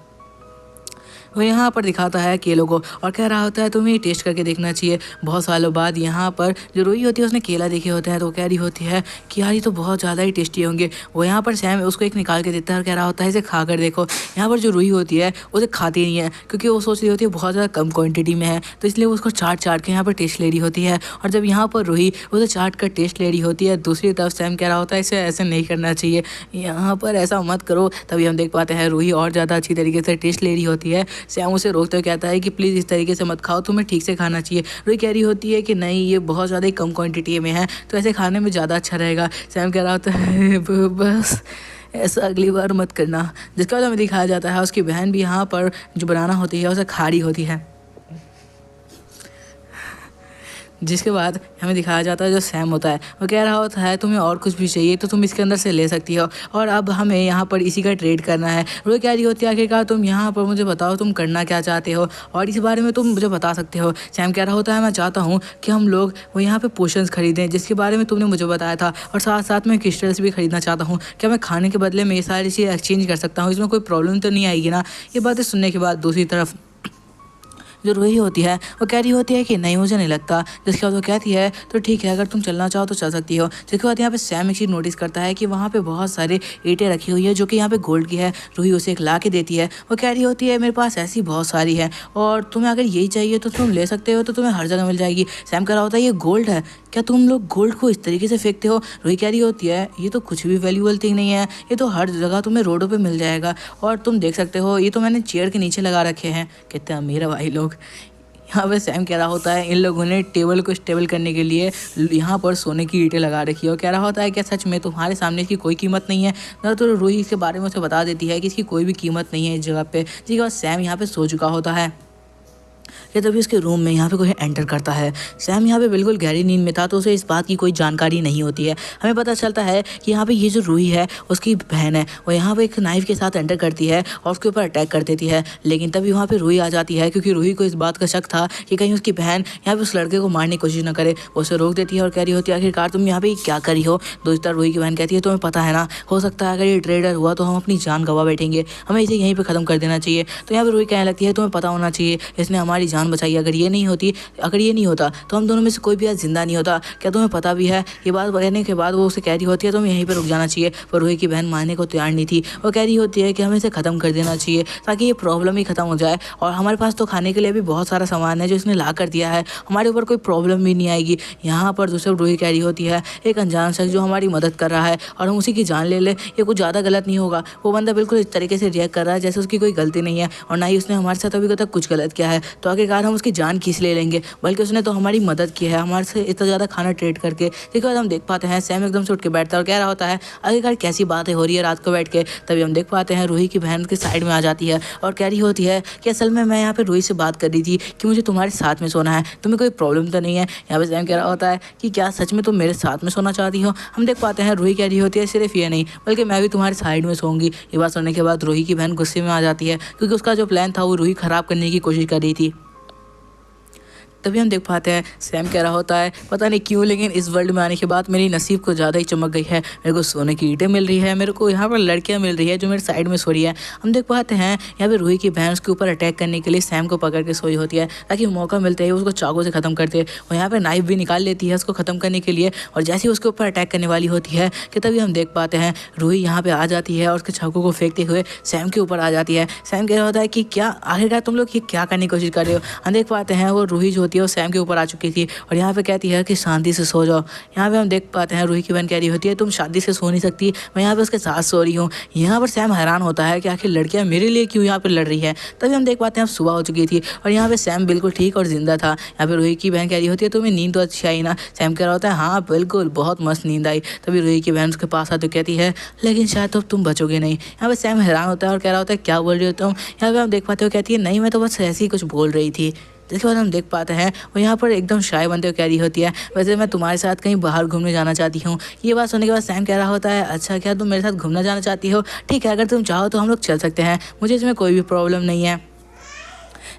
वो यहाँ पर दिखाता है केलों को और कह रहा होता है तुम्हें टेस्ट करके देखना चाहिए। बहुत सालों बाद यहाँ पर जो रूही होती है उसने केला देखे होते हैं तो वो कह रही होती है कि यार ये तो बहुत ज़्यादा ही टेस्टी होंगे। वो यहाँ पर सैम उसको एक निकाल के देता है और कह रहा होता है इसे खा कर देखो। यहाँ पर जो रूही होती है उसे खाती नहीं है क्योंकि वो सोच रही होती है बहुत ज़्यादा कम क्वान्टिटी में है, तो इसलिए वो उसको चाट के यहाँ पर टेस्ट ले रही होती है। और जब यहाँ पर रूही उसे चाट कर टेस्ट ले रही होती है, दूसरी तरफ सैम कह रहा होता है इसे ऐसे नहीं करना चाहिए, यहाँ पर ऐसा मत करो। तभी हम देख पाते हैं रूही और ज़्यादा अच्छी तरीके से टेस्ट ले रही होती है। सैम उसे रोकते हुए कहता है कि प्लीज़ इस तरीके से मत खाओ, तुम्हें ठीक से खाना चाहिए। रूही कह रही होती है कि नहीं ये बहुत ज़्यादा ही कम क्वांटिटी में है तो ऐसे खाने में ज़्यादा अच्छा रहेगा। सैम कह रहा होता है बस ऐसा अगली बार मत करना। जिसके बाद हमें दिखाया जाता है उसकी बहन भी यहाँ पर जो बनाना होती है उसे खा रही होती है। जिसके बाद हमें दिखाया जाता है जो सैम होता है वो कह रहा होता है तुम्हें और कुछ भी चाहिए तो तुम इसके अंदर से ले सकती हो, और अब हमें यहाँ पर इसी का ट्रेड करना है। वो कह रही होती है आखिरकार तुम यहाँ पर मुझे बताओ तुम करना क्या चाहते हो और इस बारे में तुम मुझे बता सकते हो। सैम कह रहा होता है मैं चाहता हूँ कि हम लोग वो यहाँ पर पोशंस खरीदें जिसके बारे में तुमने मुझे बताया था, और साथ साथ में क्रिस्टल्स भी खरीदना चाहता हूँ। क्या मैं खाने के बदले में ये सारी चीज़ें एक्सचेंज कर सकता हूँ, इसमें कोई प्रॉब्लम तो नहीं आएगी ना। ये बातें सुनने के बाद दूसरी तरफ जो रूही होती है वो कह रही होती है कि नहीं मुझे नहीं लगता। जिसके बाद वो कहती है तो ठीक है अगर तुम चलना चाहो तो चल सकती हो। जिसके बाद यहाँ पे सैम एक चीज़ नोटिस करता है कि वहाँ पे बहुत सारे ईंटें रखी हुई है जो कि यहाँ पे गोल्ड की है। रूही उसे एक ला के देती है। वो कह रही होती है मेरे पास ऐसी बहुत सारी है और तुम्हें अगर यही चाहिए तो तुम ले सकते हो, तो तुम्हें हर जगह मिल जाएगी। सैम कह रहा होता है ये गोल्ड है, क्या तुम लोग गोल्ड को इस तरीके से फेंकते हो। रूही कह रही होती है ये तो कुछ भी वैल्यूएबल थिंग नहीं है, ये तो हर जगह तुम्हें रोडों पे मिल जाएगा और तुम देख सकते हो ये तो मैंने चेयर के नीचे लगा रखे हैं। कितने अमीर है भाई लोग। यहाँ पे सैम कह रहा होता है इन लोगों ने टेबल को स्टेबल करने के लिए यहाँ पर सोने की ईंटें लगा रखी है, और कह रहा होता है क्या सच में तुम्हारे सामने इसकी कोई कीमत नहीं है ना। तो रूही इसके बारे में उसे बता देती है कि इसकी कोई भी कीमत नहीं है इस जगह पे। जिसके बाद सैम यहाँ पे सो चुका होता है कि तभी उसके रूम में यहाँ पे कोई एंटर करता है। सैम यहाँ पे बिल्कुल गहरी नींद में था तो उसे इस बात की कोई जानकारी नहीं होती है। हमें पता चलता है कि यहाँ पे ये जो रूही है उसकी बहन है, वो यहाँ पे एक नाइफ के साथ एंटर करती है और उसके ऊपर अटैक कर देती है। लेकिन तभी वहाँ पे रूही आ जाती है क्योंकि रूही को इस बात का शक था कि कहीं उसकी बहन यहाँ पे उस लड़के को मारने की कोशिश न करे। वो उसे रोक देती है और कह रही होती है आखिरकार तुम यहाँ पे क्या करी हो। दूसरी तरफ रूही की बहन कहती है तुम्हें पता है ना, हो सकता है अगर ये ट्रेडर हुआ तो हम अपनी जान गवा बैठेंगे, हमें इसे यहीं पर ख़त्म कर देना चाहिए। तो यहाँ पर रूही कहने लगती है तुम्हें पता होना चाहिए इसने हमारी जान बचाई, अगर ये नहीं होता तो हम दोनों में से कोई भी आज जिंदा नहीं होता। क्या तुम्हें पता भी है। ये बात कहने के बाद वो उसे कह रही होती है तुम्हें यहीं पर रुक जाना चाहिए, पर रूही की बहन मानने को तैयार नहीं थी। वो कह रही होती है कि हमें इसे ख़त्म कर देना चाहिए ताकि ये प्रॉब्लम ही ख़त्म हो जाए, और हमारे पास तो खाने के लिए भी बहुत सारा सामान है जो इसने ला कर दिया है, हमारे ऊपर कोई प्रॉब्लम भी नहीं आएगी। यहाँ पर दूसरे रूही कह रही होती है एक अनजान शख्स जो हमारी मदद कर रहा है और हम उसी की जान ले ले, ये कुछ ज़्यादा गलत नहीं होगा। वो बंदा बिल्कुल इस तरीके से रिएक्ट कर रहा है जैसे उसकी कोई गलती नहीं है और ना ही उसने हमारे साथ अभी तक कुछ गलत किया है, तो आखिरकार हम उसकी जान किस ले लेंगे, बल्कि उसने तो हमारी मदद की है हमारे से इतना ज़्यादा खाना ट्रेड करके। इसके बाद हम देख पाते हैं सैम एकदम से उठ के बैठता है और कह रहा होता है आखिरकार कैसी बातें हो रही है रात को बैठ के। तभी हम देख पाते हैं रूही की बहन के साइड में आ जाती है और कह रही होती है कि असल में मैं यहाँ पे रूही से बात कर रही थी कि मुझे तुम्हारे साथ में सोना है, तुम्हें कोई प्रॉब्लम तो नहीं है। यहाँ पे सैम कह रहा होता है कि क्या सच में तुम मेरे साथ में सोना चाहती हो। हम देख पाते हैं रूही कह रही होती है सिर्फ ये नहीं बल्कि मैं भी तुम्हारे साइड में सोऊंगी। ये बात सुनने के बाद रूही की बहन गुस्से में आ जाती है क्योंकि उसका जो प्लान था वो रूही ख़राब करने की कोशिश कर रही थी। तभी हम देख पाते हैं सैम कह रहा होता है पता नहीं क्यों लेकिन इस वर्ल्ड में आने के बाद मेरी नसीब को ज़्यादा ही चमक गई है, मेरे को सोने की ईंटें मिल रही है, मेरे को यहाँ पर लड़कियाँ मिल रही है जो मेरे साइड में सो रही है। हम देख पाते हैं यहाँ पे रूही की बहन उसके ऊपर अटैक करने के लिए सैम को पकड़ के सोई होती है ताकि मौका मिलते ही उसको चाकू से खत्म कर दे। और यहाँ पे नाइफ भी निकाल लेती है उसको खत्म करने के लिए, और जैसे ही उसके ऊपर अटैक करने वाली होती है कि तभी हम देख पाते हैं रूही यहाँ पे आ जाती है और उसके चाकू को फेंकते हुए सैम के ऊपर आ जाती है। सैम कह रहा होता है कि क्या आखिरकार तुम लोग ये क्या करने की कोशिश कर रहे हो। हम देख पाते हैं वो रूही जो होती है वो सैम के ऊपर आ चुकी थी और यहाँ पे कहती है कि शांति से सो जाओ। यहाँ पे हम देख पाते हैं रूही की बहन कह रही होती है तुम शांति से सो नहीं सकती, मैं यहाँ पे उसके साथ सो रही हूँ। यहाँ पर सैम हैरान होता है कि आखिर लड़कियाँ मेरे लिए क्यों यहाँ पर लड़ रही है। तभी हम देख पाते हैं अब सुबह हो चुकी थी और यहाँ पे सैम बिल्कुल ठीक और जिंदा था। यहाँ पे रूही की बहन कह रही होती है तुम्हें नींद तो अच्छी आई ना। सैम कह रहा होता है हाँ बिल्कुल बहुत मस्त नींद आई। तभी रूही की बहन उसके पास आते कहती है लेकिन शायद तो तुम बचोगे नहीं। यहाँ पे सैम हैरान होता है और कह रहा होता है क्या बोल रही हो तुम। यहाँ पे हम देख पाते हो कहती है नहीं मैं तो बस ऐसे ही कुछ बोल रही थी। जिसके बाद हम देख पाते हैं वो यहाँ पर एकदम शाय बनते हुए कह रही होती है वैसे मैं तुम्हारे साथ कहीं बाहर घूमने जाना चाहती हूँ। ये बात सुनने के बाद सैम कह रहा होता है अच्छा क्या तुम मेरे साथ घूमना जाना चाहती हो, ठीक है अगर तुम चाहो तो हम लोग चल सकते हैं, मुझे इसमें कोई भी प्रॉब्लम नहीं है,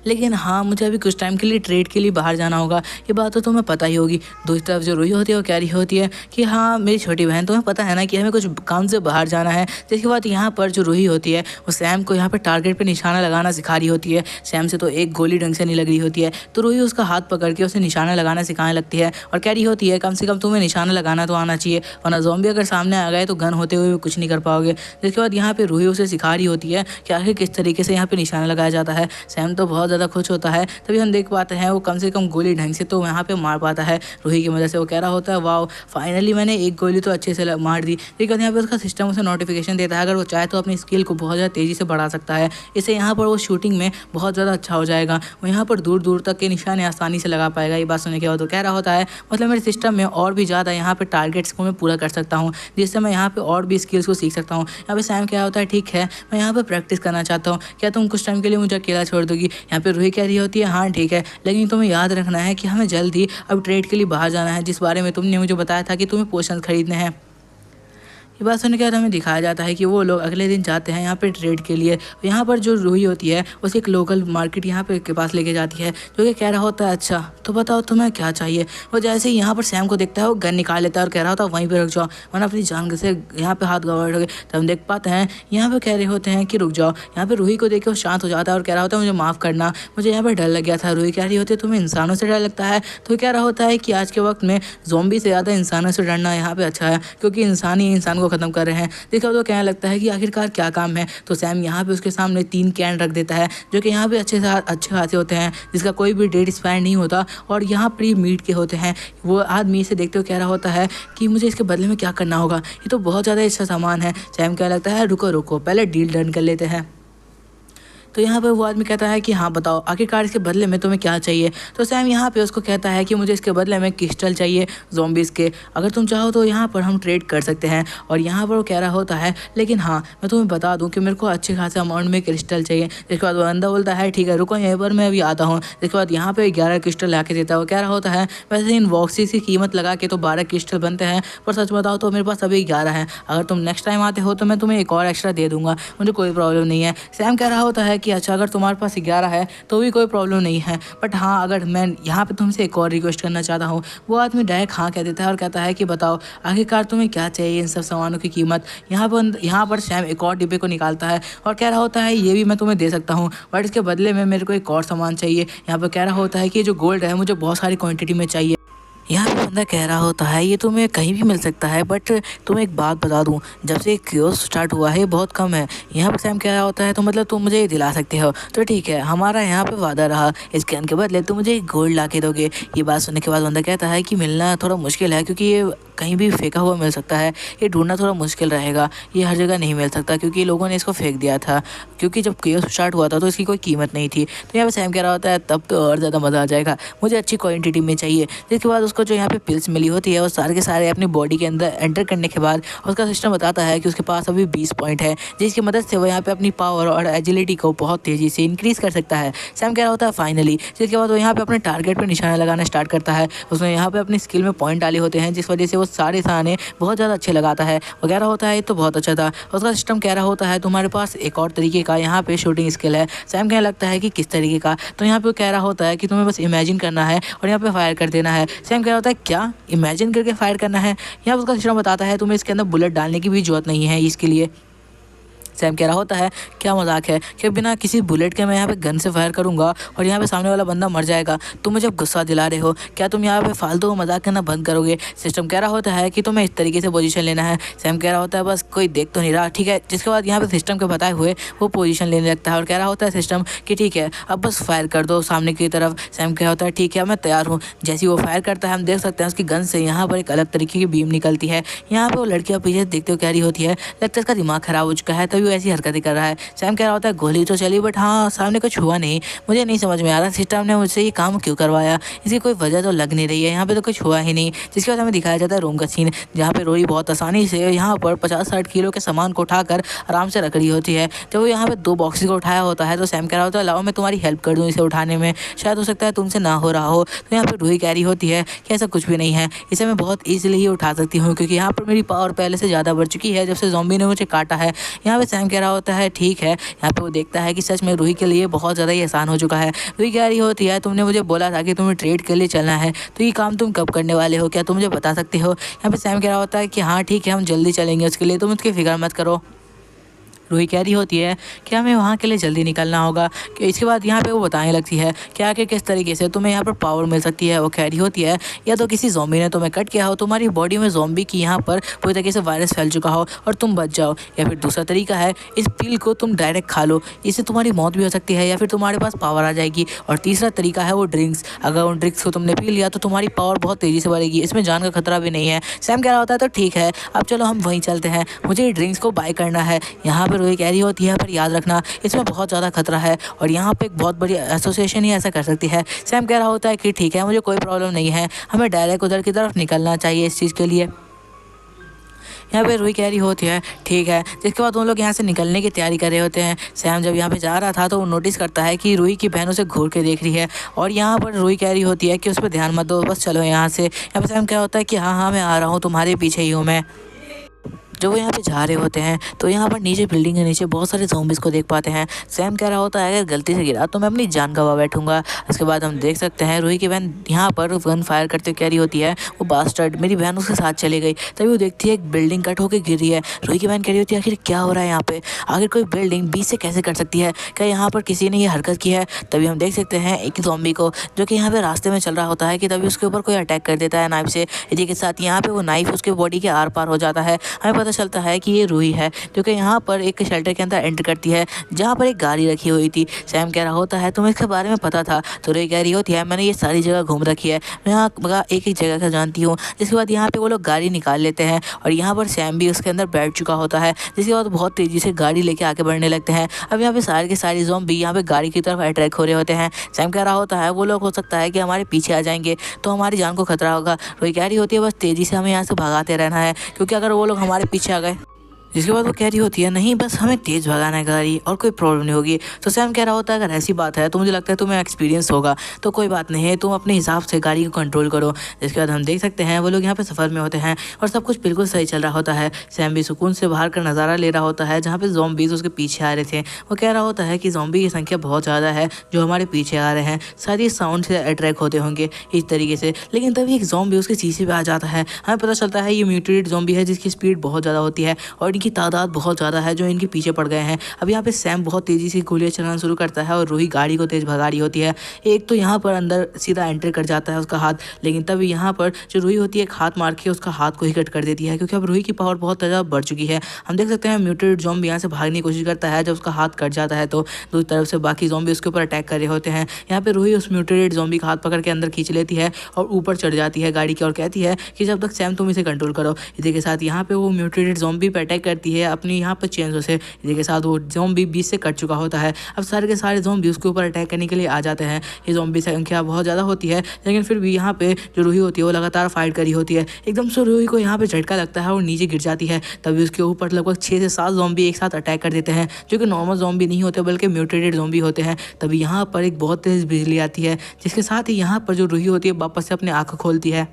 लेकिन हाँ मुझे अभी कुछ टाइम के लिए ट्रेड के लिए बाहर जाना होगा। ये बात तो तुम्हें पता ही होगी। दूसरी तरफ जो रूही होती है वो कह रही होती है कि हाँ मेरी छोटी बहन तुम्हें पता है ना कि हमें कुछ काम से बाहर जाना है। जिसके बाद यहाँ पर जो रूही होती है वो सैम को यहाँ पर टारगेट पे निशाना लगाना सिखा रही होती है। सैम से तो एक गोली ढंग से नहीं लग रही होती है तो रूही उसका हाथ पकड़ के उसे निशाना लगाना सिखाने लगती है और कह रही होती है कम से कम तुम्हें निशाना लगाना तो आना चाहिए, वरना ज़ॉम्बी अगर सामने आ गए तो गन होते हुए भी कुछ नहीं कर पाओगे। जिसके बाद यहाँ पे रूही उसे सिखा रही होती है कि आखिर किस तरीके से यहाँ पे निशाना लगाया जाता है। सैम तो बहुत ज़्यादा खुश होता है। तभी हम देख पाते हैं वो कम से कम गोली ढंग से तो यहाँ पे मार पाता है रूही की मदद से। वो कह रहा होता है वाह फाइनली मैंने एक गोली तो अच्छे से मार दी। लेकिन यहाँ पे उसका सिस्टम उसे नोटिफिकेशन देता है अगर वो चाहे तो अपनी स्किल को बहुत ज़्यादा तेज़ी से बढ़ा सकता है, इससे यहाँ पर वो शूटिंग में बहुत ज़्यादा अच्छा हो जाएगा, वो यहाँ पर दूर दूर तक के निशाने आसानी से लगा पाएगा। ये बात सुनने के बाद वो कह रहा होता है मतलब मेरे सिस्टम में और भी ज़्यादा यहाँ पर टारगेट्स को मैं पूरा कर सकता हूँ जिससे मैं यहाँ पर और भी स्किल्स को सीख सकता हूँ। यहाँ पे सैम क्या होता है ठीक है मैं यहाँ पर प्रैक्टिस करना चाहता हूँ, क्या तुम कुछ टाइम के लिए मुझे अकेला छोड़ दोगी। यहाँ पे रूही कह रही होती है हाँ ठीक है लेकिन तुम्हें याद रखना है कि हमें जल्द ही अब ट्रेड के लिए बाहर जाना है, जिस बारे में तुमने मुझे बताया था कि तुम्हें पोशन खरीदने हैं। ये बात सुनने के बाद हमें दिखाया जाता है कि वो लोग अगले दिन जाते हैं यहाँ पे ट्रेड के लिए। यहाँ पर जो रूही होती है उसे एक लोकल मार्केट यहाँ पे के पास लेके जाती है जो कि कह रहा होता है अच्छा तो बताओ तुम्हें क्या चाहिए। वो जैसे ही यहाँ पर सैम को देखता है वो गन निकाल लेता है और कह रहा होता है वहीं पर रुक जाओ वरना अपनी जान से यहाँ पे हाथ गंवा बैठोगे। तो हम देख पाते हैं यहाँ पे कह रहे होते हैं कि रुक जाओ। यहाँ पे रूही को देख के वो शांत हो जाता है और कह रहा होता है मुझे माफ़ करना, मुझे यहाँ पर डर लग गया था। रूही कह रही होती है तुम्हें इंसानों से डर लगता है, तो कह रहा होता है कि आज के वक्त में ज़ॉम्बी से ज़्यादा इंसानों से डरना यहाँ पे अच्छा है क्योंकि इंसान ही इंसान को ख़त्म कर रहे हैं। देखा तो कहने लगता है कि आखिरकार क्या काम है। तो सैम यहाँ पे उसके सामने 3 कैन रख देता है जो कि यहाँ पे अच्छे खासे होते हैं जिसका कोई भी डेट एक्सपायर नहीं होता और यहाँ पर ही मीट के होते हैं। वो आदमी इसे देखते हुए कह रहा होता है कि मुझे इसके बदले में क्या करना होगा, ये तो बहुत ज़्यादा अच्छा सामान है। सैम क्या लगता है रुको रुको पहले डील डन कर लेते हैं। तो यहाँ पर वो आदमी कहता है कि हाँ बताओ आखिरकार इसके बदले में तुम्हें क्या चाहिए। तो सैम यहाँ पे उसको कहता है कि मुझे इसके बदले में क्रिस्टल चाहिए ज़ॉम्बीज़ के, अगर तुम चाहो तो यहाँ पर हम ट्रेड कर सकते हैं। और यहाँ पर वो कह रहा होता है लेकिन हाँ मैं तुम्हें बता दूँ कि मेरे को अच्छे खासे अमाउंट में क्रिस्टल चाहिए। जिसके बाद वो बंदा बोलता है ठीक है रुको यहीं पर मैं अभी आता हूँ। जिसके बाद यहाँ पर 11 क्रिस्टल ला के देता है। वो कह रहा होता है वैसे इन बॉक्सेस की कीमत लगा के तो 12 क्रिस्टल बनते हैं, पर सच बताओ तो मेरे पास अभी 11 है, अगर तुम नेक्स्ट टाइम आते हो तो मैं तुम्हें एक और एक्स्ट्रा दे दूँगा, मुझे कोई प्रॉब्लम नहीं है। सैम कह रहा होता है कि अच्छा अगर तुम्हारे पास 11 है तो भी कोई प्रॉब्लम नहीं है, बट हाँ अगर मैं यहाँ पे तुमसे एक और रिक्वेस्ट करना चाहता हूँ। वो आदमी डायरेक्ट हाँ कह देता है और कहता है कि बताओ आखिरकार तुम्हें क्या चाहिए इन सब सामानों की कीमत। यहाँ पर सैम एक और डिब्बे को निकालता है और कह रहा होता है ये भी मैं तुम्हें दे सकता हूँ बट इसके बदले में मेरे को एक और सामान चाहिए। यहाँ पर कह रहा होता है कि ये जो गोल्ड है मुझे बहुत सारी क्वान्टिटी में चाहिए। यहाँ पे बंदा कह रहा होता है ये तुम्हें कहीं भी मिल सकता है, बट तुम्हें एक बात बता दूं जब से क्योस स्टार्ट हुआ है ये बहुत कम है। यहाँ पे सैम कह रहा होता है तो मतलब तुम मुझे दिला सकते हो, तो ठीक है हमारा यहाँ पे वादा रहा, इस कैन के बदले तुम मुझे गोल्ड ला के दोगे। ये बात सुनने के बाद बंदा कहता है कि मिलना थोड़ा मुश्किल है क्योंकि ये कहीं भी फेंका हुआ मिल सकता है, ये ढूंढना थोड़ा मुश्किल रहेगा, ये हर जगह नहीं मिल सकता क्योंकि लोगों ने इसको फेंक दिया था, क्योंकि जब क्योस स्टार्ट हुआ था तो इसकी कोई कीमत नहीं थी। तो यहाँ पे सैम कह रहा होता है तब तो और ज़्यादा मज़ा आ जाएगा, मुझे अच्छी क्वान्टिटी में चाहिए। जिसके बाद उसको जो यहाँ पे पिल्स मिली होती है वो सारे के सारे अपनी बॉडी के अंदर एंटर करने के बाद उसका सिस्टम बताता है कि उसके पास अभी 20 पॉइंट है, जिसकी मदद से वो यहाँ पे अपनी पावर और एजिलिटी को बहुत तेज़ी से इंक्रीज़ कर सकता है। सैम कह रहा होता है फाइनली। जिसके बाद वो यहाँ पे अपने टारगेट पर निशाना लगाना स्टार्ट करता है। उसने यहाँ पे अपनी स्किल में पॉइंट डाले होते हैं जिस वजह से वो सारे खाने बहुत ज़्यादा अच्छे लगाता है वगैरह होता है। तो बहुत अच्छा था। उसका सिस्टम कह रहा होता है तुम्हारे पास एक और तरीके का यहाँ पे शूटिंग स्किल है। सैम कहने लगता है कि किस तरीके का। तो यहाँ पे वो कह रहा होता है कि तुम्हें बस इमेजिन करना है और यहाँ पे फायर कर देना है। सैम कह रहा होता है क्या इमेजिन करके फायर करना है। यहाँ उसका सिस्टम बताता है तुम्हें इसके अंदर बुलेट डालने की भी जरूरत नहीं है इसके लिए। सैम कह रहा होता है क्या मजाक है कि बिना किसी बुलेट के मैं यहाँ पे गन से फायर करूंगा और यहाँ पे सामने वाला बंदा मर जाएगा। तुम मुझे गुस्सा दिला रहे हो, क्या तुम यहाँ पे फालतू मजाक करना बंद करोगे। सिस्टम कह रहा होता है कि तुम्हें इस तरीके से पोजीशन लेना है। सैम कह रहा होता है बस कोई देख तो नहीं रहा, ठीक है। जिसके बाद यहाँ पे सिस्टम के बताए हुए वो पोजीशन लेने लगता है और कह रहा होता है सिस्टम कि ठीक है अब बस फायर कर दो सामने की तरफ। सैम कह रहा होता है ठीक है मैं तैयार हूँ। जैसे वो फायर करता है हम देख सकते हैं उसकी गन से यहाँ पर एक अलग तरीके की बीम निकलती है। यहाँ पे वो लड़कियाँ पीछे देखते हुए कह रही होती है लगता है इसका दिमाग खराब हो चुका है तभी वो ऐसी हरकतें कर रहा है। सैम कह रहा होता है गोली तो चली बट हाँ सामने कुछ हुआ नहीं। मुझे नहीं समझ में आ रहा सिस्टम ने मुझसे ये काम क्यों करवाया, इसकी कोई वजह तो लग नहीं रही है। यहाँ पे तो कुछ हुआ ही नहीं। जिसके बाद हमें दिखाया जाता है रूम का सीन जहाँ पे रोही बहुत आसानी से यहाँ पर 50-60 किलो के सामान को उठाकर आराम से रख रही होती है। जब वो यहाँ पे 2 बॉक्सेस को उठाया होता है तो सैम कह रहा होता है लाओ मैं तुम्हारी हेल्प कर दूँ इसे उठाने में, शायद हो सकता है तुमसे ना हो रहा हो। तो यहाँ पे रूही कह रही होती है कि ऐसा कुछ भी नहीं है, इसे मैं बहुत ईजिली ही उठा सकती हूँ क्योंकि यहाँ पर मेरी पावर पहले से ज़्यादा बढ़ चुकी है जब से ज़ॉम्बी ने मुझे काटा है। यहाँ पे सैम कह रहा होता है ठीक है। यहाँ पे वो देखता है कि सच में रूही के लिए बहुत ज़्यादा ही आसान हो चुका है। रूही कह रही होती है तुमने मुझे बोला था कि तुम्हें ट्रेड के लिए चलना है तो ये काम तुम कब करने वाले हो, क्या तुम मुझे बता सकते हो। यहाँ पे सैम कह रहा होता है कि हाँ ठीक है हम जल्दी चलेंगे उसके लिए, तुम उसकी फिक्र मत करो। रूही कह रही होती है कि हमें वहाँ के लिए जल्दी निकलना होगा। कि इसके बाद यहाँ पे वो बताने लगती है कि आगे किस तरीके से तुम्हें यहाँ पर पावर मिल सकती है। वो कह रही होती है या तो किसी ज़ॉम्बी ने तुम्हें कट किया हो, तुम्हारी बॉडी में ज़ॉम्बी की यहाँ पर पूरी तरीके से वायरस फैल चुका हो और तुम बच जाओ, या फिर दूसरा तरीका है इस पिल को तुम डायरेक्ट खा लो, इससे तुम्हारी मौत भी हो सकती है या फिर तुम्हारे पास पावर आ जाएगी। और तीसरा तरीका है वो ड्रिंक्स, अगर उन ड्रिंक्स को तुमने पी लिया तो तुम्हारी पावर बहुत तेज़ी से बढ़ेगी, इसमें जान का खतरा भी नहीं है। सैम कह रहा होता है तो ठीक है अब चलो हम वहीं चलते हैं, मुझे ये ड्रिंक्स को बाय करना है। यहाँ पर रूही कह रही होती है पर याद रखना इसमें बहुत ज़्यादा खतरा है और यहाँ पे एक बहुत बड़ी एसोसिएशन ही ऐसा कर सकती है। सैम कह रहा होता है कि ठीक है मुझे कोई प्रॉब्लम नहीं है, हमें डायरेक्ट उधर की तरफ निकलना चाहिए इस चीज़ के लिए। यहाँ पे रूही कह रही होती है ठीक है। जिसके बाद उन लोग यहाँ से निकलने की तैयारी कर रहे होते हैं। सैम जब यहाँ पे जा रहा था तो वो नोटिस करता है कि रूही की बहनों से घूर के देख रही है और यहाँ पर रूही कह रही होती है कि उस पर ध्यान मत दो, बस चलो यहाँ से। यहाँ पे सैम क्या होता है कि हाँ हाँ मैं आ रहा हूँ, तुम्हारे पीछे ही हूँ मैं। जब वो यहाँ पे जा रहे होते हैं तो यहाँ पर नीचे बिल्डिंग के नीचे बहुत सारे ज़ॉम्बीज़ को देख पाते हैं। सैम कह रहा होता है अगर गलती से गिरा तो मैं अपनी जान गंवा बैठूंगा। उसके बाद हम देख सकते हैं रूही की बहन यहाँ पर गन फायर करते हुए कह रही होती है वो बास्टर्ड मेरी बहन उसके साथ चली गई। तभी वो देखती है एक बिल्डिंग कट होकर गिर रही है। रूही की बहन कह रही होती है आखिर क्या हो रहा है यहाँ पे, आखिर कोई बिल्डिंग बीच से कैसे कट सकती है, क्या यहाँ पर किसी ने ये हरकत की है। तभी हम देख सकते हैं एक ज़ॉम्बी को जो कि यहाँ पे रास्ते में चल रहा होता है कि तभी उसके ऊपर कोई अटैक कर देता है नाइफ से। इसी के साथ यहाँ पे वो नाइफ उसके बॉडी के आर पार हो जाता है। हमें पता चलता है कि ये रूही है जो कि यहाँ पर एक शेल्टर के अंदर एंटर करती है जहाँ पर एक गाड़ी रखी हुई थी। सैम कह रहा होता है तुम्हें इसके बारे में पता था। तो रूही कह रही होती है मैंने ये सारी जगह घूम रखी है, मैं यहाँ एक एक जगह का जानती हूँ। जिसके बाद यहाँ पे वो लोग गाड़ी निकाल लेते हैं और यहाँ पर सैम भी उसके अंदर बैठ चुका होता है। जिसके बाद बहुत तेज़ी से गाड़ी लेके आगे बढ़ने लगते हैं। अब यहाँ पे सारे के सारे ज़ॉम्बी यहाँ पे गाड़ी की तरफ अट्रैक्ट हो रहे होते हैं। सैम कह रहा होता है वो लोग हो सकता है कि हमारे पीछे आ जाएंगे तो हमारी जान को खतरा होगा। रूही कह रही होती है बस तेज़ी से हमें यहाँ से भगाते रहना है क्योंकि अगर वो लोग हमारे पीछे आ गए। जिसके बाद वो कह रही होती है नहीं बस हमें तेज़ भगाना है गाड़ी और कोई प्रॉब्लम नहीं होगी। तो सैम कह रहा होता है अगर ऐसी बात है तो मुझे लगता है तुम्हें एक्सपीरियंस होगा तो कोई बात नहीं है, तुम अपने हिसाब से गाड़ी को कंट्रोल करो। जिसके बाद हम देख सकते हैं वो लोग यहाँ पे सफ़र में होते हैं और सब कुछ बिल्कुल सही चल रहा होता है। सैम भी सुकून से बाहर का नज़ारा ले रहा होता है जहाँ पे ज़ॉम्बीज़ उसके पीछे आ रहे थे। वो कह रहा होता है कि ज़ॉम्बी की संख्या बहुत ज़्यादा है जो हमारे पीछे आ रहे हैं, शायद ये साउंड से अट्रैक्ट होते होंगे इस तरीके से। लेकिन तभी एक ज़ॉम्बी उसके शीशे पे आ जाता है। हमें पता चलता है ये म्यूटेटेड ज़ॉम्बी है जिसकी स्पीड बहुत ज़्यादा होती है और इनकी तादाद बहुत ज़्यादा है जो इनके पीछे पड़ गए हैं। अब यहाँ पे सैम बहुत तेज़ी से गोलियां चलाना शुरू करता है और रूही गाड़ी को तेज़ भगा रही होती है। एक तो यहाँ पर अंदर सीधा एंटर कर जाता है उसका हाथ, लेकिन तभी यहाँ पर जो रूही होती है एक हाथ मार के उसका हाथ को ही कट कर देती है क्योंकि अब रूही की पावर बहुत ज़्यादा बढ़ चुकी है। हम देख सकते हैं म्यूटेटेड ज़ॉम्बी यहाँ से भागने की कोशिश करता है। जब उसका हाथ कट जाता है तो दूसरी तरफ से बाकी ज़ॉम्बी उसके ऊपर अटैक कर रहे होते हैं। यहाँ पे रूही उस म्यूटेटेड ज़ॉम्बी का हाथ पकड़ के अंदर खींच लेती है और ऊपर चढ़ जाती है गाड़ी की और कहती है कि जब तक सैम तुम इसे कंट्रोल करो। इसी के साथ यहाँ पे वो म्यूटेटेड ज़ॉम्बी पे अटैक करती है अपनी यहाँ पर चेंजों से। इसी के साथ वो ज़ॉम्बी बीच से कट चुका होता है। अब सारे के सारे ज़ॉम्बी उसके ऊपर अटैक करने के लिए आ जाते हैं। ये ज़ॉम्बी संख्या बहुत ज़्यादा होती है लेकिन फिर भी यहाँ पे जो रूही होती है वो लगातार फाइट करी होती है। एकदम से रूही को यहाँ पे झटका लगता है और नीचे गिर जाती है। तभी उसके ऊपर लगभग 6 से 7 ज़ॉम्बी एक साथ अटैक कर देते हैं जो कि नॉर्मल ज़ॉम्बी नहीं होते बल्कि म्यूटेटेड ज़ॉम्बी होते हैं। तभी यहाँ पर एक बहुत तेज़ बिजली आती है जिसके साथ ही यहाँ पर जो रूही होती है वापस से अपनी आँख खोलती है।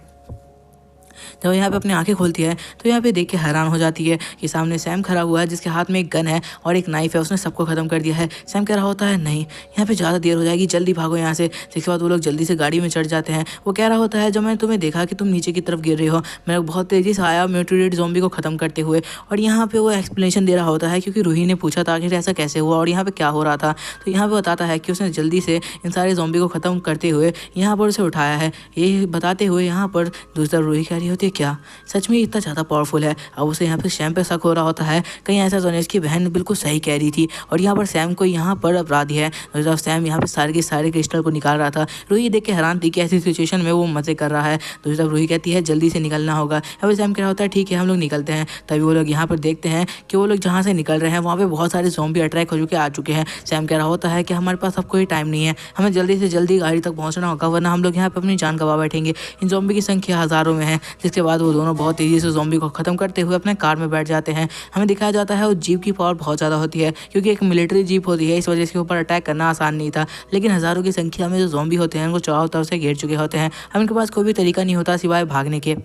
जब यहाँ पे अपनी आंखें खोलती है तो यहाँ पे देख के हैरान हो जाती है कि सामने सैम खड़ा हुआ है जिसके हाथ में एक गन है और एक नाइफ है। उसने सबको खत्म कर दिया है। सैम कह रहा होता है नहीं, यहाँ पे ज़्यादा देर हो जाएगी, जल्दी भागो यहाँ से। जिसके बाद वो लोग जल्दी से गाड़ी में चढ़ जाते हैं। वो कह रहा होता है जब मैंने तुम्हें देखा कि तुम नीचे की तरफ गिर रहे हो, मैं बहुत तेज़ी से आया म्यूटेटेड ज़ॉम्बी को ख़त्म करते हुए। और यहाँ पे वो एक्सप्लेनेशन दे रहा होता है क्योंकि रूही ने पूछा था आखिर ऐसा कैसे हुआ और यहाँ पे क्या हो रहा था। तो यहाँ पे बताता है कि उसने जल्दी से इन सारे ज़ॉम्बी को ख़त्म करते हुए यहाँ पर उसे उठाया है। ये बताते हुए यहाँ पर दूसरी तरफ रूही कह रही होती है क्या सच में इतना ज़्यादा पावरफुल है। अब उसे यहाँ पे सैम पे शक हो रहा होता है कहीं ऐसा तो नहीं इसकी बहन बिल्कुल सही कह रही थी और यहाँ पर सैम को यहाँ पर अपराधी है। दूसरी तरफ सैम यहाँ पे सारे के सारे क्रिस्टल को निकाल रहा था। रूही देख के हैरान थी कि ऐसी सिचुएशन में वो मजे कर रहा है। दूसरी तरफ रूही कहती है जल्दी से निकलना होगा। अब सैम कह रहा होता है ठीक है हम लोग निकलते हैं। तभी वो लोग यहाँ पर देखते हैं कि वो लोग जहाँ से निकल रहे हैं वहाँ पे बहुत सारे ज़ॉम्बी अट्रैक्ट हो चुके आ चुके हैं। सैम कह रहा होता है कि हमारे पास अब कोई टाइम नहीं है, हमें जल्दी से जल्दी गाड़ी तक पहुँचना होगा वरना हम लोग यहाँ पर अपनी जान गंवा बैठेंगे। इन ज़ॉम्बी की संख्या हज़ारों में है। जिसके बाद वो दोनों बहुत तेज़ी से ज़ॉम्बी को ख़त्म करते हुए अपने कार में बैठ जाते हैं। हमें दिखाया जाता है उस जीप की पावर बहुत ज़्यादा होती है क्योंकि एक मिलिट्री जीप होती है, इस वजह से ऊपर अटैक करना आसान नहीं था। लेकिन हज़ारों की संख्या में जो ज़ॉम्बी होते हैं उनको चारों तरफ से घेर चुके होते हैं। हम इनके पास कोई भी तरीका नहीं होता सिवाय भागने के।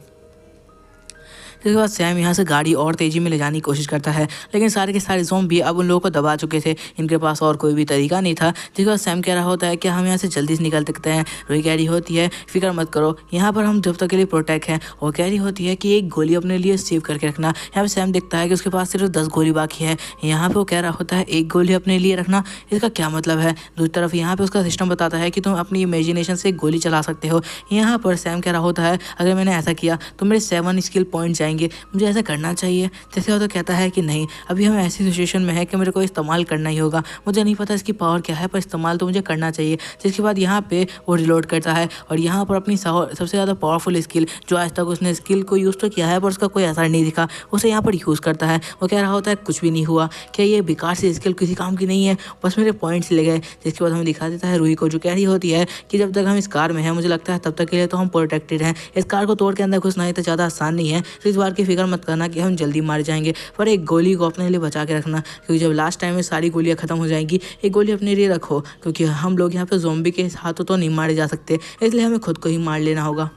इसके बाद सैम यहाँ से गाड़ी और तेज़ी में ले जाने की कोशिश करता है लेकिन सारे के सारे ज़ॉम्बी अब उन लोगों को दबा चुके थे। इनके पास और कोई भी तरीका नहीं था। जिसके बाद सैम कह रहा होता है कि हम यहाँ से जल्दी से निकल सकते हैं। रूही कह रही होती है फिक्र मत करो, यहाँ पर हम जब तक के लिए प्रोटेक्ट हैं। और कह रही होती है कि एक गोली अपने लिए सेव करके रखना। यहाँ पर सैम देखता है कि उसके पास सिर्फ 10 गोली बाकी है। यहाँ पर वो कह रहा होता है एक गोली अपने लिए रखना, इसका क्या मतलब है। दूसरी तरफ यहाँ पर उसका सिस्टम बताता है कि तुम अपनी इमेजिनेशन से एक गोली चला सकते हो। यहाँ पर सैम कह रहा होता है अगर मैंने ऐसा किया तो मेरे 7 स्किल पॉइंट जाएंगे, मुझे ऐसा करना चाहिए। जैसे वो तो कहता है कि नहीं, अभी हम ऐसी सिचुएशन में है कि मेरे को इस्तेमाल करना ही होगा। मुझे नहीं पता इसकी पावर क्या है पर इस्तेमाल तो मुझे करना चाहिए। जिसके बाद यहाँ पे वो रिलोड करता है और यहाँ पर अपनी सबसे ज़्यादा पावरफुल स्किल जो आज तक उसने स्किल को यूज़ तो किया है पर उसका कोई असर नहीं दिखा, उसे यहाँ पर यूज़ करता है। वो कह रहा होता है कुछ भी नहीं हुआ, क्या ये बेकार से स्किल किसी काम की नहीं है, बस मेरे पॉइंट्स ले गए। जिसके बाद हमें दिखा देता है रूही को जो कह रही होती है कि जब तक हम इस कार में हैं मुझे लगता है तब तक के लिए तो हम प्रोटेक्टेड हैं। इस कार को तोड़ के अंदर घुसना ही तो ज़्यादा आसान नहीं है, तो इस बार की फिक्र मत करना कि हम जल्दी मारे जाएंगे। पर एक गोली को अपने लिए बचा के रखना क्योंकि जब लास्ट टाइम में सारी गोलियां खत्म हो जाएंगी, एक गोली अपने लिए रखो क्योंकि हम लोग यहाँ पे ज़ॉम्बी के हाथों तो नहीं मारे जा सकते, इसलिए हमें खुद को ही मार लेना होगा।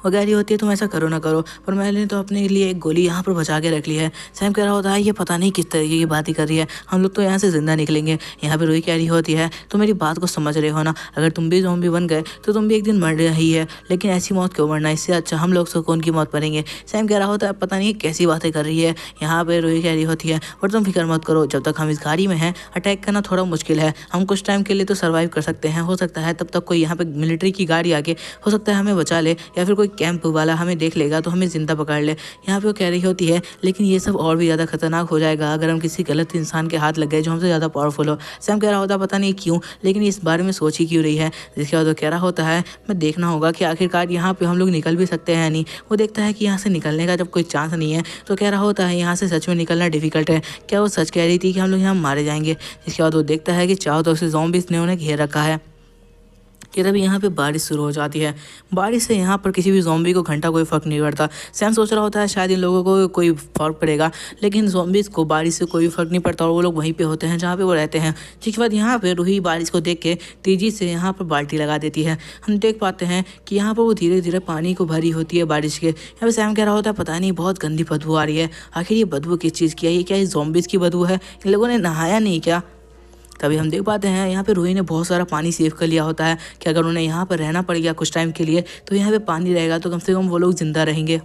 वो कह रही होती है तुम ऐसा करो ना करो, पर मैंने तो अपने लिए एक गोली यहाँ पर बचा के रख ली है। सैम कह रहा होता है ये पता नहीं किस तरीके की बात ही कर रही है, हम लोग तो यहाँ से जिंदा निकलेंगे। यहाँ पे रूही कह रही होती है तो मेरी बात को समझ रहे हो ना, अगर तुम भी ज़ॉम्बी बन गए तो तुम भी एक दिन मर रही है, लेकिन ऐसी मौत क्यों मरना, इससे अच्छा हम लोग सुकून की मौत मरेंगे। सैम कह रहा होता है पता नहीं कैसी बातें कर रही है। यहाँ पे रूही कह रही होती है और तुम फिक्र मत करो, जब तक हम इस गाड़ी में हैं अटैक करना थोड़ा मुश्किल है, हम कुछ टाइम के लिए तो सर्वाइव कर सकते हैं। हो सकता है तब तक कोई यहाँ पे मिलिट्री की गाड़ी आके हो सकता है हमें बचा ले या फिर कोई कैंप वाला हमें देख लेगा तो हमें जिंदा पकड़ ले। यहाँ पे वो कह रही होती है लेकिन ये सब और भी ज़्यादा खतरनाक हो जाएगा अगर हम किसी गलत इंसान के हाथ लग गए जो हमसे ज़्यादा पावरफुल हो। सैम कह रहा होता पता नहीं क्यों लेकिन इस बारे में सोच ही क्यों रही है। जिसके बाद वो कह रहा होता है मैं देखना होगा कि आखिरकार यहाँ पे हम लोग निकल भी सकते हैं नहीं। वो देखता है कि यहाँ से निकलने का जब कोई चांस नहीं है तो कह रहा होता है यहाँ से सच में निकलना डिफिकल्ट है। क्या वो सच कह रही थी कि हम लोग यहाँ मारे जाएंगे। जिसके बाद वो देखता है कि चारों तरफ से ज़ॉम्बीज़ ने उन्हें घेर रखा है कि तभी यहाँ पे बारिश शुरू हो जाती है। बारिश से यहाँ पर किसी भी ज़ॉम्बी को घंटा कोई फ़र्क नहीं पड़ता। सैम सोच रहा होता है शायद इन लोगों को कोई फ़र्क पड़ेगा, लेकिन ज़ॉम्बीज़ को बारिश से कोई फ़र्क नहीं पड़ता और वो लोग वहीं पे होते हैं जहाँ पे वो रहते हैं। जिसके बाद यहाँ पे रूही बारिश को देख के तेज़ी से यहाँ पर बाल्टी लगा देती है। हम देख पाते हैं कि यहाँ पर वो धीरे धीरे पानी को भरी होती है बारिश के। यहाँ पर सैम कह रहा होता है पता नहीं बहुत गंदी बदबू आ रही है, आखिर ये बदबू किस चीज़ की है, ये क्या ये ज़ॉम्बीज़ की बदबू है, इन लोगों ने नहाया नहीं क्या। तभी हम देख पाते हैं यहाँ पे रूही ने बहुत सारा पानी सेव कर लिया होता है कि अगर उन्हें यहाँ पर रहना पड़ गया कुछ टाइम के लिए तो यहाँ पे पानी रहेगा तो कम से कम वो लोग जिंदा रहेंगे।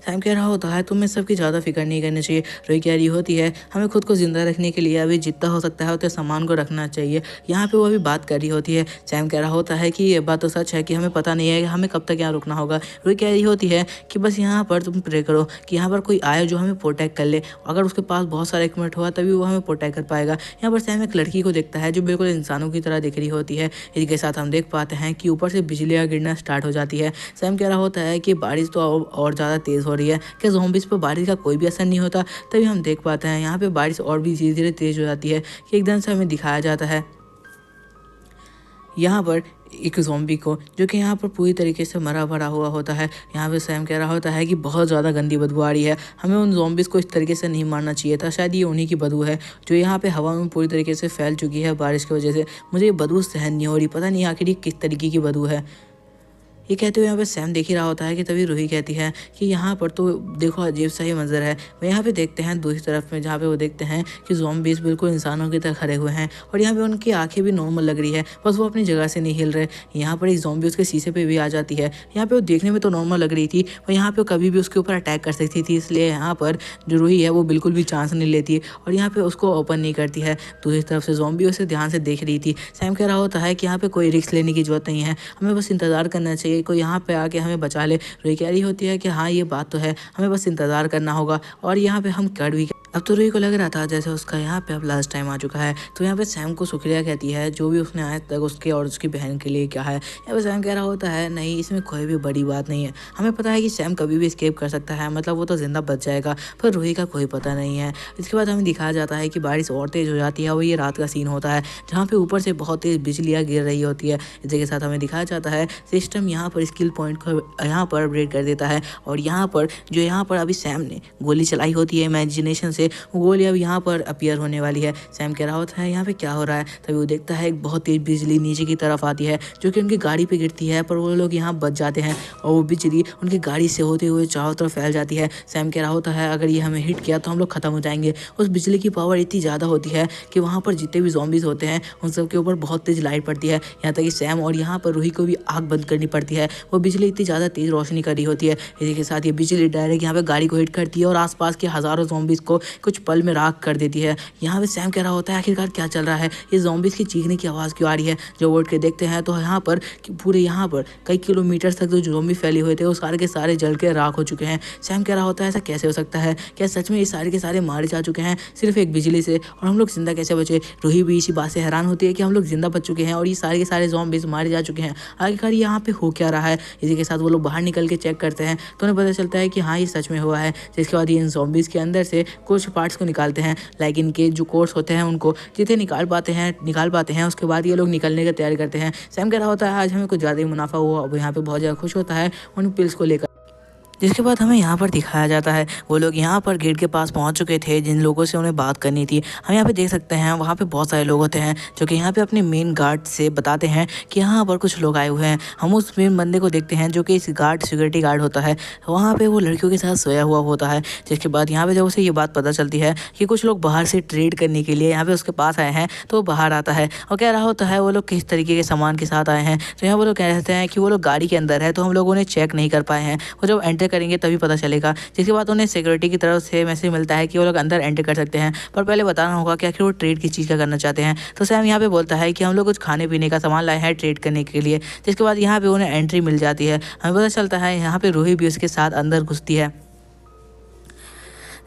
सैम कह रहा होता है तुम्हें सबकी ज़्यादा फिक्र नहीं करनी चाहिए। रूही कह रही होती है हमें खुद को ज़िंदा रखने के लिए अभी जितना हो सकता है उतने सामान को रखना चाहिए। यहाँ पे वो अभी बात कर रही होती है। सैम कह रहा होता है कि ये बात तो सच है कि हमें पता नहीं है कि हमें कब तक यहाँ रुकना होगा। रूही कह रही होती है कि बस यहाँ पर तुम प्रे करो कि यहाँ पर कोई आए जो हमें प्रोटेक्ट कर ले, अगर उसके पास बहुत सारा इक्विपमेंट हुआ तभी वो हमें प्रोटेक्ट कर पाएगा। यहाँ पर सैम एक लड़की को देखता है जो बिल्कुल इंसानों की तरह दिख रही होती है। इसके साथ हम देख पाते हैं कि ऊपर से बिजलियाँ गिरना स्टार्ट हो जाती है। सैम कह रहा होता है कि बारिश तो और ज़्यादा तेज़ हो रही है, कि ज़ॉम्बीज़ पर बारिश का कोई भी असर नहीं होता। तभी हम देख पाते हैं यहाँ पे बारिश और भी धीरे धीरे तेज़ हो जाती है कि एकदम से हमें दिखाया जाता है यहाँ पर एक ज़ॉम्बी को जो कि यहाँ पर पूरी तरीके से मरा भरा हुआ होता है। यहाँ पे सैम कह रहा होता है कि बहुत ज़्यादा गंदी बदबू आ रही है, हमें उन ज़ॉम्बीज़ को इस तरीके से नहीं मारना चाहिए था, शायद ये उन्हीं की बदबू है जो यहाँ पे हवा में पूरी तरीके से फैल चुकी है बारिश की वजह से। मुझे ये बदबू सहन नहीं हो रही, पता नहीं आखिर ये किस तरीके की बदबू है। ये कहते हुए यहाँ पे सैम देख ही रहा होता है कि तभी रूही कहती है कि यहाँ पर तो देखो अजीब सा ही मंजर है। वो यहाँ पे देखते हैं दूसरी तरफ में, जहाँ पे वो देखते हैं कि ज़ॉम्बीज़ बिल्कुल इंसानों की तरह खड़े हुए हैं और यहाँ पे उनकी आंखें भी नॉर्मल लग रही है, बस वो अपनी जगह से नहीं हिल रहे। यहाँ पर एक ज़ॉम्बी उसके शीशे पे भी आ जाती है। यहाँ पे वो देखने में तो नॉर्मल लग रही थी, और यहाँ पे वो कभी भी उसके ऊपर अटैक कर सकती थी, इसलिए यहाँ पर जो रूही है वो बिल्कुल भी चांस नहीं लेती और यहाँ पे उसको ओपन नहीं करती है। दूसरी तरफ से ज़ॉम्बी उसे ध्यान से देख रही थी। सैम कह रहा होता है कि यहाँ पे कोई रिस्क लेने की जरूरत नहीं है, हमें बस इंतज़ार करना चाहिए, कोई यहाँ पे आके हमें बचा ले। रूही कह रही होती है कि हाँ ये बात तो है, हमें बस इंतज़ार करना होगा और यहाँ पे हम कर भी। अब तो रूही को लग रहा था जैसे उसका यहाँ पे अब लास्ट टाइम आ चुका है, तो यहाँ पे सैम को शुक्रिया कहती है जो भी उसने आज तक उसके और उसकी बहन के लिए क्या है। यहाँ पे सैम कह रहा होता है नहीं, इसमें कोई भी बड़ी बात नहीं है, हमें पता है कि सैम कभी भी एस्केप कर सकता है, मतलब वो तो जिंदा बच जाएगा, पर रूही का कोई पता नहीं है। इसके बाद हमें दिखाया जाता है कि बारिश और तेज़ हो जाती है, वो ये रात का सीन होता है जहाँ पे ऊपर से बहुत तेज़ बिजलियाँ गिर रही होती है। इसी के साथ हमें दिखाया जाता है सिस्टम यहाँ पर स्किल पॉइंट को यहाँ पर अपग्रेड कर देता है, और यहाँ पर अभी सैम ने गोली चलाई होती है इमेजिनेशन से, वो गोली अब यहाँ पर अपीयर होने वाली है। सैम कह रहा होता है यहाँ पे क्या हो रहा है, तभी वो देखता है एक बहुत तेज बिजली नीचे की तरफ आती है जो कि उनकी गाड़ी पे गिरती है, पर वो लोग यहाँ बच जाते हैं और वो बिजली उनकी गाड़ी से होते हुए चारों तरफ फैल जाती है। सैम कह रहा होता है अगर ये हमें हिट किया तो हम लोग खत्म हो जाएंगे। उस बिजली की पावर इतनी ज़्यादा होती है कि वहाँ पर जितने भी ज़ॉम्बीज़ होते हैं उन सब के ऊपर बहुत तेज लाइट पड़ती है, यहाँ तक कि सैम और यहाँ पर रूही को भी आग बंद करनी पड़ती है। वो बिजली इतनी ज़्यादा तेज़ रोशनी कर रही होती है। इसी के साथ ये बिजली डायरेक्ट यहाँ पे गाड़ी को हिट करती है और आसपास के हज़ारों ज़ॉम्बीज़ को कुछ पल में राख कर देती है। यहाँ पे सैम कह रहा होता है आखिरकार क्या चल रहा है, ये ज़ॉम्बीज़ की चीखने की आवाज़ क्यों आ रही है। जब उठ के देखते हैं तो यहाँ पर पूरे यहाँ पर कई किलोमीटर तक जो ज़ॉम्बी फैले हुए थे वो सारे के सारे जल के राख हो चुके हैं। सैम कह रहा होता है ऐसा कैसे हो सकता है, क्या सच में ये सारे के सारे मारे जा चुके हैं सिर्फ एक बिजली से, और हम लोग जिंदा कैसे बचे। रूही भी इसी बात से हैरान होती है कि हम लोग जिंदा बच चुके हैं और ये सारे के सारे ज़ॉम्बीज़ मारे जा चुके हैं, आखिरकार यहाँ पे हो क्या रहा है। इसी के साथ वो लोग बाहर निकल के चेक करते हैं तो उन्हें पता चलता है कि हाँ ये सच में हुआ है। जिसके बाद ये इन ज़ॉम्बीज़ के अंदर से कुछ पार्ट्स को निकालते हैं, लाइक इनके जो कोर्स होते हैं उनको जितने निकाल पाते हैं उसके बाद ये लोग निकलने की तैयारी करते हैं। सैम कह रहा होता है आज हमें कुछ ज़्यादा ही मुनाफा हुआ, अब यहाँ पे बहुत ज़्यादा खुश होता है उन पिल्स को लेकर। जिसके बाद हमें यहाँ पर दिखाया जाता है वो लोग यहाँ पर गेट के पास पहुँच चुके थे जिन लोगों से उन्हें बात करनी थी। हम यहाँ पे देख सकते हैं वहाँ पे बहुत सारे लोग होते हैं जो कि यहाँ पे अपने मेन गार्ड से बताते हैं कि यहाँ पर कुछ लोग आए हुए हैं। हम उस मेन बंदे को देखते हैं जो कि इस सिक्योरिटी गार्ड होता है, वहाँ पे वो लड़कियों के साथ सोया हुआ होता है। जिसके बाद यहाँ पे जब उसे ये बात पता चलती है कि कुछ लोग बाहर से ट्रेड करने के लिए यहाँ पे उसके पास आए हैं, तो वो बाहर आता है और कह रहा होता है वो लोग किस तरीके के सामान के साथ आए हैं। तो यहाँ वो लोग कह रहे हैं कि वो लोग गाड़ी के अंदर है, तो हम लोग उन्हें चेक नहीं कर पाए हैं, वो जब एंटर करेंगे तभी पता चलेगा। जिसके बाद उन्हें सिक्योरिटी की तरफ से मैसेज मिलता है कि वो लोग अंदर एंटर कर सकते हैं, पर पहले बताना होगा कि आखिर वो ट्रेड किस चीज़ का करना चाहते हैं। तो सैम यहाँ पे बोलता है कि हम लोग कुछ खाने पीने का सामान लाए हैं ट्रेड करने के लिए। जिसके बाद यहाँ पे उन्हें एंट्री मिल जाती है। हमें पता चलता है यहाँ पे रूही भी उसके साथ अंदर घुसती है।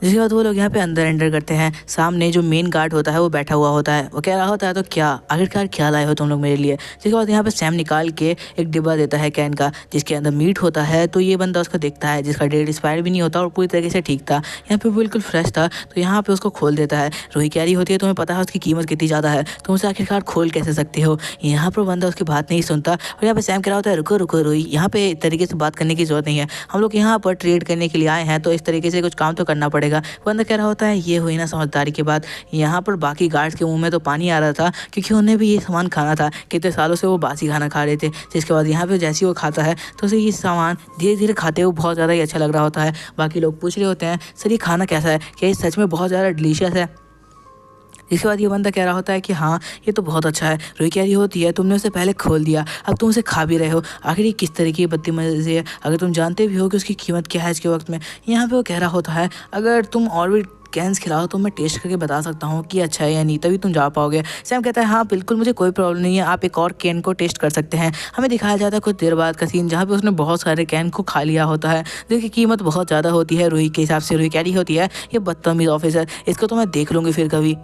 जिसके बाद वो लोग यहाँ पे अंदर एंटर करते हैं। सामने जो मेन गार्ड होता है वो बैठा हुआ होता है, वो कह रहा होता है तो क्या आखिरकार क्या लाए हो तुम लोग मेरे लिए। जिसके बाद यहाँ पे सैम निकाल के एक डिब्बा देता है कैन का जिसके अंदर मीट होता है। तो ये बंदा उसको देखता है जिसका डेट एक्सपायर भी नहीं होता और पूरी तरीके से ठीक था, यहाँ पे बिल्कुल फ्रेश था, तो यहाँ पे उसको खोल देता है। रूही कह रही होती है तुम्हें पता है उसकी कीमत कितनी ज़्यादा है, तुम उसे आखिरकार खोल कैसे सकते हो। यहाँ पर बंदा उसकी बात नहीं सुनता और यहाँ पे सैम कह रहा होता है रुको रुको रूही, यहाँ पे तरीके से बात करने की जरूरत नहीं है, हम लोग यहाँ पर ट्रेड करने के लिए आए हैं, तो इस तरीके से कुछ काम तो करना पड़ेगा। बंदा कह रहा होता है ये हुई ना समझदारी की बात। यहाँ पर बाकी गार्ड्स के मुंह में तो पानी आ रहा था क्योंकि उन्हें भी ये सामान खाना था, कितने सालों से वो बासी खाना खा रहे थे। जिसके बाद यहाँ पे जैसे ही वो खाता है तो उसे ये सामान धीरे धीरे खाते हुए बहुत ज़्यादा ही अच्छा लग रहा होता है। बाकी लोग पूछ रहे होते हैं सर ये खाना कैसा है, क्या ये सच में बहुत ज़्यादा डिलीशियस है। इसके बाद ये बंदा कह रहा होता है कि हाँ ये तो बहुत अच्छा है। रूही कह रही होती है तुमने उसे पहले खोल दिया, अब तुम उसे खा भी रहे हो, आखिर ये किस तरीके की बदतमीजी है, अगर तुम जानते भी हो कि उसकी कीमत क्या है आज के वक्त में। यहाँ पे वो कह रहा होता है अगर तुम और भी कैंस खिलाओ तो मैं टेस्ट करके बता सकता हूँ कि अच्छा है या नहीं, तभी तुम जा पाओगे। सैम कहता है हाँ बिल्कुल मुझे कोई प्रॉब्लम नहीं है, आप एक और कैन को टेस्ट कर सकते हैं। हमें दिखाया जाता है कुछ देर बाद का सीन जहाँ पे उसने बहुत सारे कैन को खा लिया होता है जिसकी कीमत बहुत ज़्यादा होती है रूही के हिसाब से। रूही कह रही होती है ये बदतमीज़ ऑफिसर, इसको तो मैं देख लूँगी फिर कभी।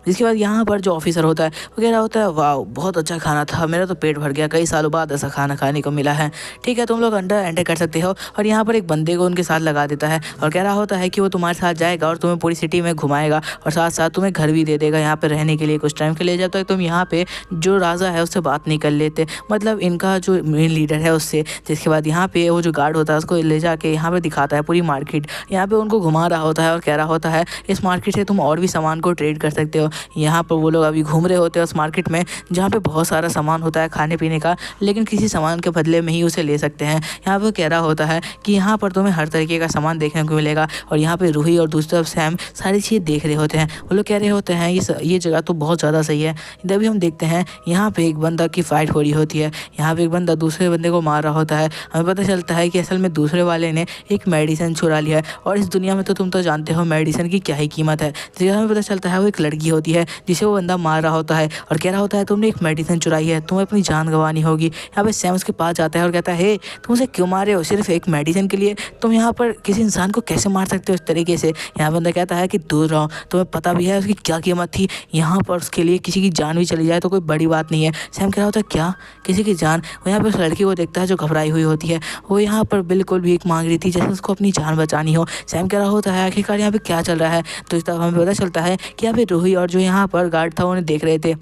जिसके बाद यहाँ पर जो ऑफिसर होता है वो कह रहा होता है वाह बहुत अच्छा खाना था, मेरा तो पेट भर गया, कई सालों बाद ऐसा खाना खाने को मिला है, ठीक है तुम लोग अंदर एंटर कर सकते हो। और यहाँ पर एक बंदे को उनके साथ लगा देता है और कह रहा होता है कि वो तुम्हारे साथ जाएगा और तुम्हें पूरी सिटी में घुमाएगा और साथ साथ तुम्हें घर भी दे देगा यहाँ पर रहने के लिए कुछ टाइम के लिए, जब तक तुम यहाँ पे जो राजा है उससे बात नहीं कर लेते, मतलब इनका जो मेन लीडर है उससे। जिसके बाद यहाँ पे वो जो गार्ड होता है उसको ले जाके यहाँ पर दिखाता है पूरी मार्केट, यहाँ पे उनको घुमा रहा होता है और कह रहा होता है इस मार्केट से तुम और भी सामान को ट्रेड कर सकते हो। यहाँ पर वो लोग अभी घूम रहे होते हैं उस मार्केट में जहाँ पे बहुत सारा सामान होता है खाने पीने का, लेकिन किसी सामान के बदले में ही उसे ले सकते हैं। यहाँ पे कह रहा होता है कि यहाँ पर तुम्हें हर तरीके का सामान देखने को मिलेगा, और यहाँ पे रूही और दूसरी तरफ सैम सारी चीज़ देख रहे होते हैं। वो लोग कह रहे होते हैं ये जगह तो बहुत ज़्यादा सही है। तभी हम देखते हैं यहाँ पे एक बंदा की फाइट हो रही होती है। यहाँ पे एक बंदा दूसरे बंदे को मार रहा होता है। हमें पता चलता है कि असल में दूसरे वाले ने एक मेडिसिन चुरा लिया है, और इस दुनिया में तो तुम तो जानते हो मेडिसिन की क्या ही कीमत है। जिसके हमें पता चलता है वो एक लड़की होती है जिसे वो बंदा मार रहा होता है और कह रहा होता है तुमने एक मेडिसिन चुराई है, तुम्हें अपनी जान गंवानी होगी। यहाँ पे सैम उसके पास जाता है और कहता है हे तुम उसे क्यों मार रहे हो, सिर्फ एक मेडिसिन के लिए तुम यहाँ पर किसी इंसान को कैसे मार सकते हो इस तरीके से। यहाँ बंदा कहता है कि दूर रहो, तुम्हें पता भी है उसकी क्या कीमत थी, यहाँ पर उसके लिए किसी की जान भी चली जाए तो कोई बड़ी बात नहीं है। सैम कह रहा होता है क्या किसी की जान। वो यहाँ पर उस लड़की को देखता है जो घबराई हुई होती है, वो यहाँ पर बिल्कुल भीख मांग रही थी जैसे उसको अपनी जान बचानी हो। सैम कह रहा होता है आखिरकार यहाँ पे क्या चल रहा है। तो इस तरह हमें पता चलता है कि यहाँ पे रूही और जो यहाँ पर गार्ड था उन्हें देख रहे थे।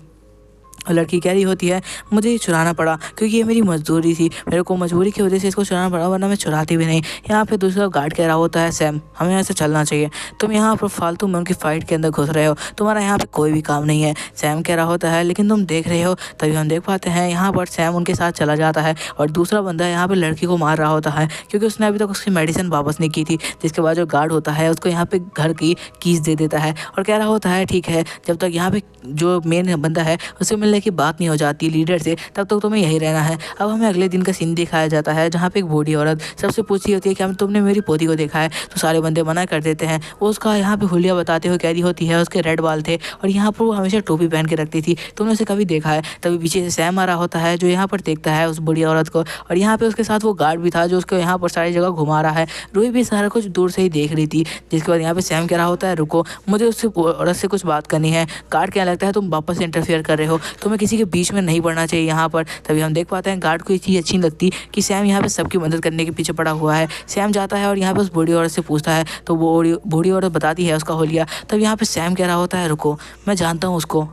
और लड़की कह रही होती है मुझे ये चुराना पड़ा क्योंकि ये मेरी मजदूरी थी, मेरे को मजबूरी की वजह से इसको चुराना पड़ा, वरना मैं चुराती भी नहीं। यहाँ पे दूसरा गार्ड कह रहा होता है सैम हमें यहाँ से चलना चाहिए, तुम यहाँ पर फालतू में उनकी फाइट के अंदर घुस रहे हो, तुम्हारा यहाँ पे कोई भी काम नहीं है। सैम कह रहा होता है लेकिन तुम देख रहे हो। तभी हम देख पाते हैं यहाँ पर सैम उनके साथ चला जाता है और दूसरा बंदा यहाँ पर लड़की को मार रहा होता है क्योंकि उसने अभी तक उसकी मेडिसिन वापस नहीं की थी। जिसके बाद जो गार्ड होता है उसको यहाँ पे घर की कीज दे देता है और कह रहा होता है ठीक है जब तक यहाँ पे जो मेन बंदा है उससे मिलने की बात नहीं हो जाती लीडर से तब तक तुम्हें यही रहना है। अब हमें अगले दिन का सीन दिखाया जाता है जहाँ पे एक बूढ़ी औरत सबसे पूछती होती है कि तुमने मेरी पोती को देखा है। तो सारे बंदे मना कर देते हैं। वो उसका यहाँ पे हुलिया बताते हुए कह रही होती है उसके रेड बाल थे और यहाँ पर वो हमेशा टोपी पहन के रखती थी, तुमने उसे कभी देखा है। तभी पीछे से सैम आ रहा होता है जो यहाँ पर देखता है उस बूढ़ी औरत को, और यहाँ पे उसके साथ वो गार्ड भी था जो उसको यहाँ पर सारी जगह घुमा रहा है। रूही भी सारा कुछ दूर से ही देख रही थी। जिसके बाद यहाँ पे सैम कह रहा होता है रुको मुझे उससे औरत से कुछ बात करनी है। गार्ड क्या लगता है तुम वापस इंटरफेयर कर रहे हो, तुम्हें किसी के बीच में नहीं पड़ना चाहिए यहाँ पर। तभी हम देख पाते हैं गार्ड को ये चीज़ अच्छी लगती कि सैम यहाँ पे सबकी मदद करने के पीछे पड़ा हुआ है। सैम जाता है और यहाँ पे उस बूढ़ी औरत से पूछता है तो वो बूढ़ी औरत बताती है उसका होलिया। तब यहाँ पे सैम कह रहा होता है रुको मैं जानता हूँ उसको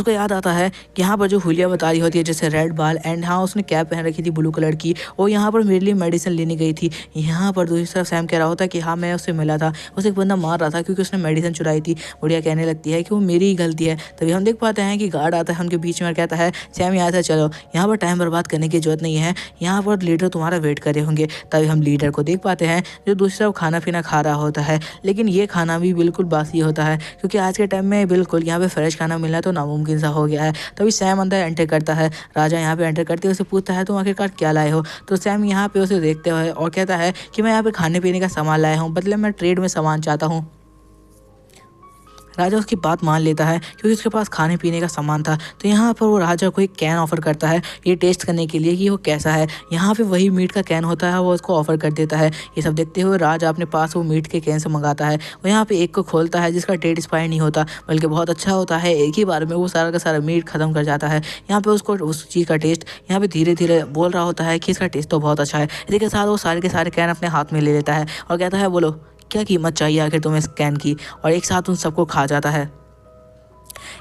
याद आता है कि यहाँ पर जो हुलिया बता रही होती है जैसे रेड बाल एंड हाँ उसने कैप पहन रखी थी ब्लू कलर की, वो यहाँ पर मेरे लिए मेडिसिन लेने गई थी। यहाँ पर दूसरी तरफ सैम कह रहा होता है कि हाँ मैं उससे मिला था, उसे एक बंदा मार रहा था क्योंकि उसने मेडिसिन चुराई थी। बुढ़िया कहने लगती है कि वो मेरी ही गलती है। तभी हम देख पाते हैं कि गार्ड आता है उनके बीच में और कहता है सैम यहाँ से चलो, यहाँ पर टाइम बर्बाद करने की जरूरत नहीं है, यहाँ पर लीडर तुम्हारा वेट कर रहे होंगे। तभी हम लीडर को देख पाते हैं जो दूसरी तरफ खाना पीना खा रहा होता है, लेकिन ये खाना भी बिल्कुल बासी होता है क्योंकि आज के टाइम में बिल्कुल यहाँ पे फ्रेश खाना मिलना तो नामुमकिन सा हो गया है। तभी सैम अंदर एंटर करता है। राजा यहाँ पे एंटर करते हुए उसे पूछता है तुम आखिरकार क्या लाए हो। तो सैम यहाँ पे उसे देखते हुए और कहता है कि मैं यहाँ पे खाने पीने का सामान लाया हूँ, बदले मैं ट्रेड में सामान चाहता हूँ। राजा उसकी बात मान लेता है क्योंकि उसके पास खाने पीने का सामान था। तो यहाँ पर वो राजा को एक कैन ऑफर करता है ये टेस्ट करने के लिए कि वो कैसा है। यहाँ पे वही मीट का कैन होता है वो उसको ऑफर कर देता है। ये सब देखते हुए राजा अपने पास वो मीट के कैन से मंगाता है। वो यहाँ पे एक को खोलता है जिसका डेट एक्सपायर नहीं होता बल्कि बहुत अच्छा होता है, एक ही बार में वो सारा का सारा मीट खत्म कर जाता है। यहाँ पे उसको उस चीज़ का टेस्ट यहाँ पे धीरे धीरे बोल रहा होता है कि इसका टेस्ट तो बहुत अच्छा है। इसी के साथ वो सारे के सारे कैन अपने हाथ में ले लेता है और कहता है बोलो क्या कीमत चाहिए आखिर तुम्हें इस कैन की, और एक साथ उन सबको खा जाता है।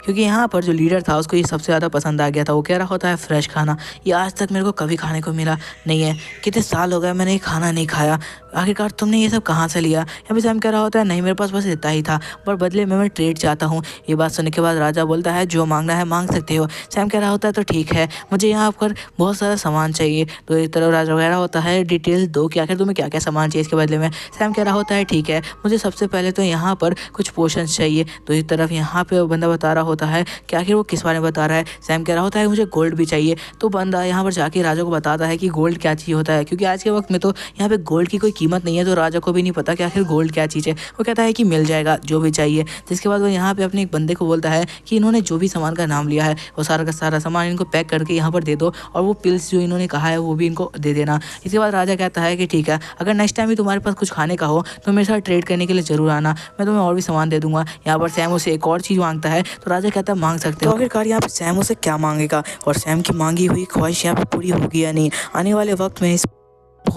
क्योंकि यहाँ पर जो लीडर था उसको ये सबसे ज़्यादा पसंद आ गया था। वो कह रहा होता है फ्रेश खाना, ये आज तक मेरे को कभी खाने को मिला नहीं है, कितने साल हो गए मैंने ये खाना नहीं खाया, आखिरकार तुमने ये सब कहाँ से लिया। यहाँ पे सैम कह रहा होता है नहीं मेरे पास बस इतना ही था पर बदले में मैं ट्रेड चाहता हूँ। ये बात सुनने के बाद राजा बोलता है जो मांगना है मांग सकते हो। सैम कह रहा होता है तो ठीक है मुझे यहाँ पर बहुत सारा सामान चाहिए। तो एक तरफ राजा कह रहा होता है डिटेल्स दो कि आखिर तुम्हें क्या क्या सामान चाहिए इसके बदले में। सैम कह रहा होता है ठीक है मुझे सबसे पहले तो यहाँ पर कुछ पोशंस चाहिए। तो एक तरफ यहाँ पे बंदा बता रहा होता है कि आखिर वो किस बारे में बता रहा है। सैम कह रहा होता है मुझे गोल्ड भी चाहिए। तो बंदा यहाँ पर जाके राजा को बताता है कि गोल्ड क्या चीज़ होता है, क्योंकि आज के वक्त में तो यहाँ पे गोल्ड की कोई कीमत नहीं है। तो राजा को भी नहीं पता कि आखिर गोल्ड क्या चीज़ है। वो कहता है कि मिल जाएगा जो भी चाहिए। जिसके बाद वो यहाँ पे अपने एक बंदे को बोलता है कि इन्होंने जो भी सामान का नाम लिया है वो सारा का सारा सामान इनको पैक करके यहाँ पर दे दो, और वो पिल्स जो इन्होंने कहा है वो भी इनको दे देना। इसके बाद राजा कहता है कि ठीक है अगर नेक्स्ट टाइम भी तुम्हारे पास कुछ खाने का हो तो मेरे साथ ट्रेड करने के लिए जरूर आना, मैं तुम्हें और भी सामान दे दूंगा। यहाँ पर सैम उसे एक और चीज़ मांगता है तो राजा कहता है मांग सकते हो। तो आखिरकार यहाँ पे सैम उसे क्या मांगेगा और सैम की मांगी हुई ख्वाहिश यहाँ पे पूरी होगी या नहीं, आने वाले वक्त में इस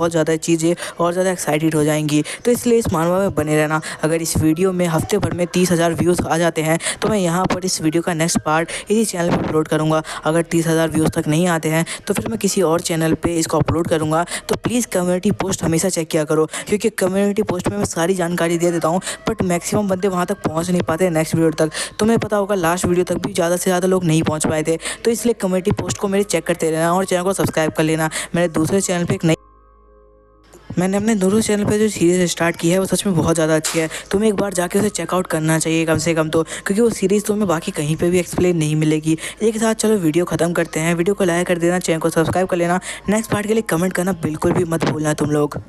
बहुत ज़्यादा चीज़ें और ज़्यादा एक्साइटेड हो जाएंगी। तो इसलिए इस मानवा में बने रहना। अगर इस वीडियो में हफ्ते भर में 30,000 व्यूज़ आ जाते हैं तो मैं यहाँ पर इस वीडियो का नेक्स्ट पार्ट इसी चैनल पर अपलोड करूँगा। अगर 30,000 व्यूज़ तक नहीं आते हैं तो फिर मैं किसी और चैनल पे इसको अपलोड करूँगा। तो प्लीज़ कम्युनिटी पोस्ट हमेशा चेक किया करो, क्योंकि कम्युनिटी पोस्ट में मैं सारी जानकारी दे देता हूँ, बट मैक्सिमम बंदे वहाँ तक पहुँच नहीं पाते नेक्स्ट वीडियो तक। तुम्हें पता होगा लास्ट वीडियो तक भी ज़्यादा से ज़्यादा लोग नहीं पहुँच पाए थे। तो इसलिए कम्युनिटी पोस्ट को मेरे चेक करते रहना और चैनल को सब्सक्राइब कर लेना। मैंने अपने दूसरे चैनल पे जो सीरीज़ स्टार्ट की है वो सच में बहुत ज़्यादा अच्छी है। तुम्हें एक बार जाके उसे चेकआउट करना चाहिए कम से कम तो, क्योंकि वो सीरीज़ तुम्हें बाकी कहीं पे भी एक्सप्लेन नहीं मिलेगी। एक साथ चलो वीडियो ख़त्म करते हैं। वीडियो को लाइक कर देना, चैनल को सब्सक्राइब कर लेना। नेक्स्ट पार्ट के लिए कमेंट करना बिल्कुल भी मत भूलना तुम लोग।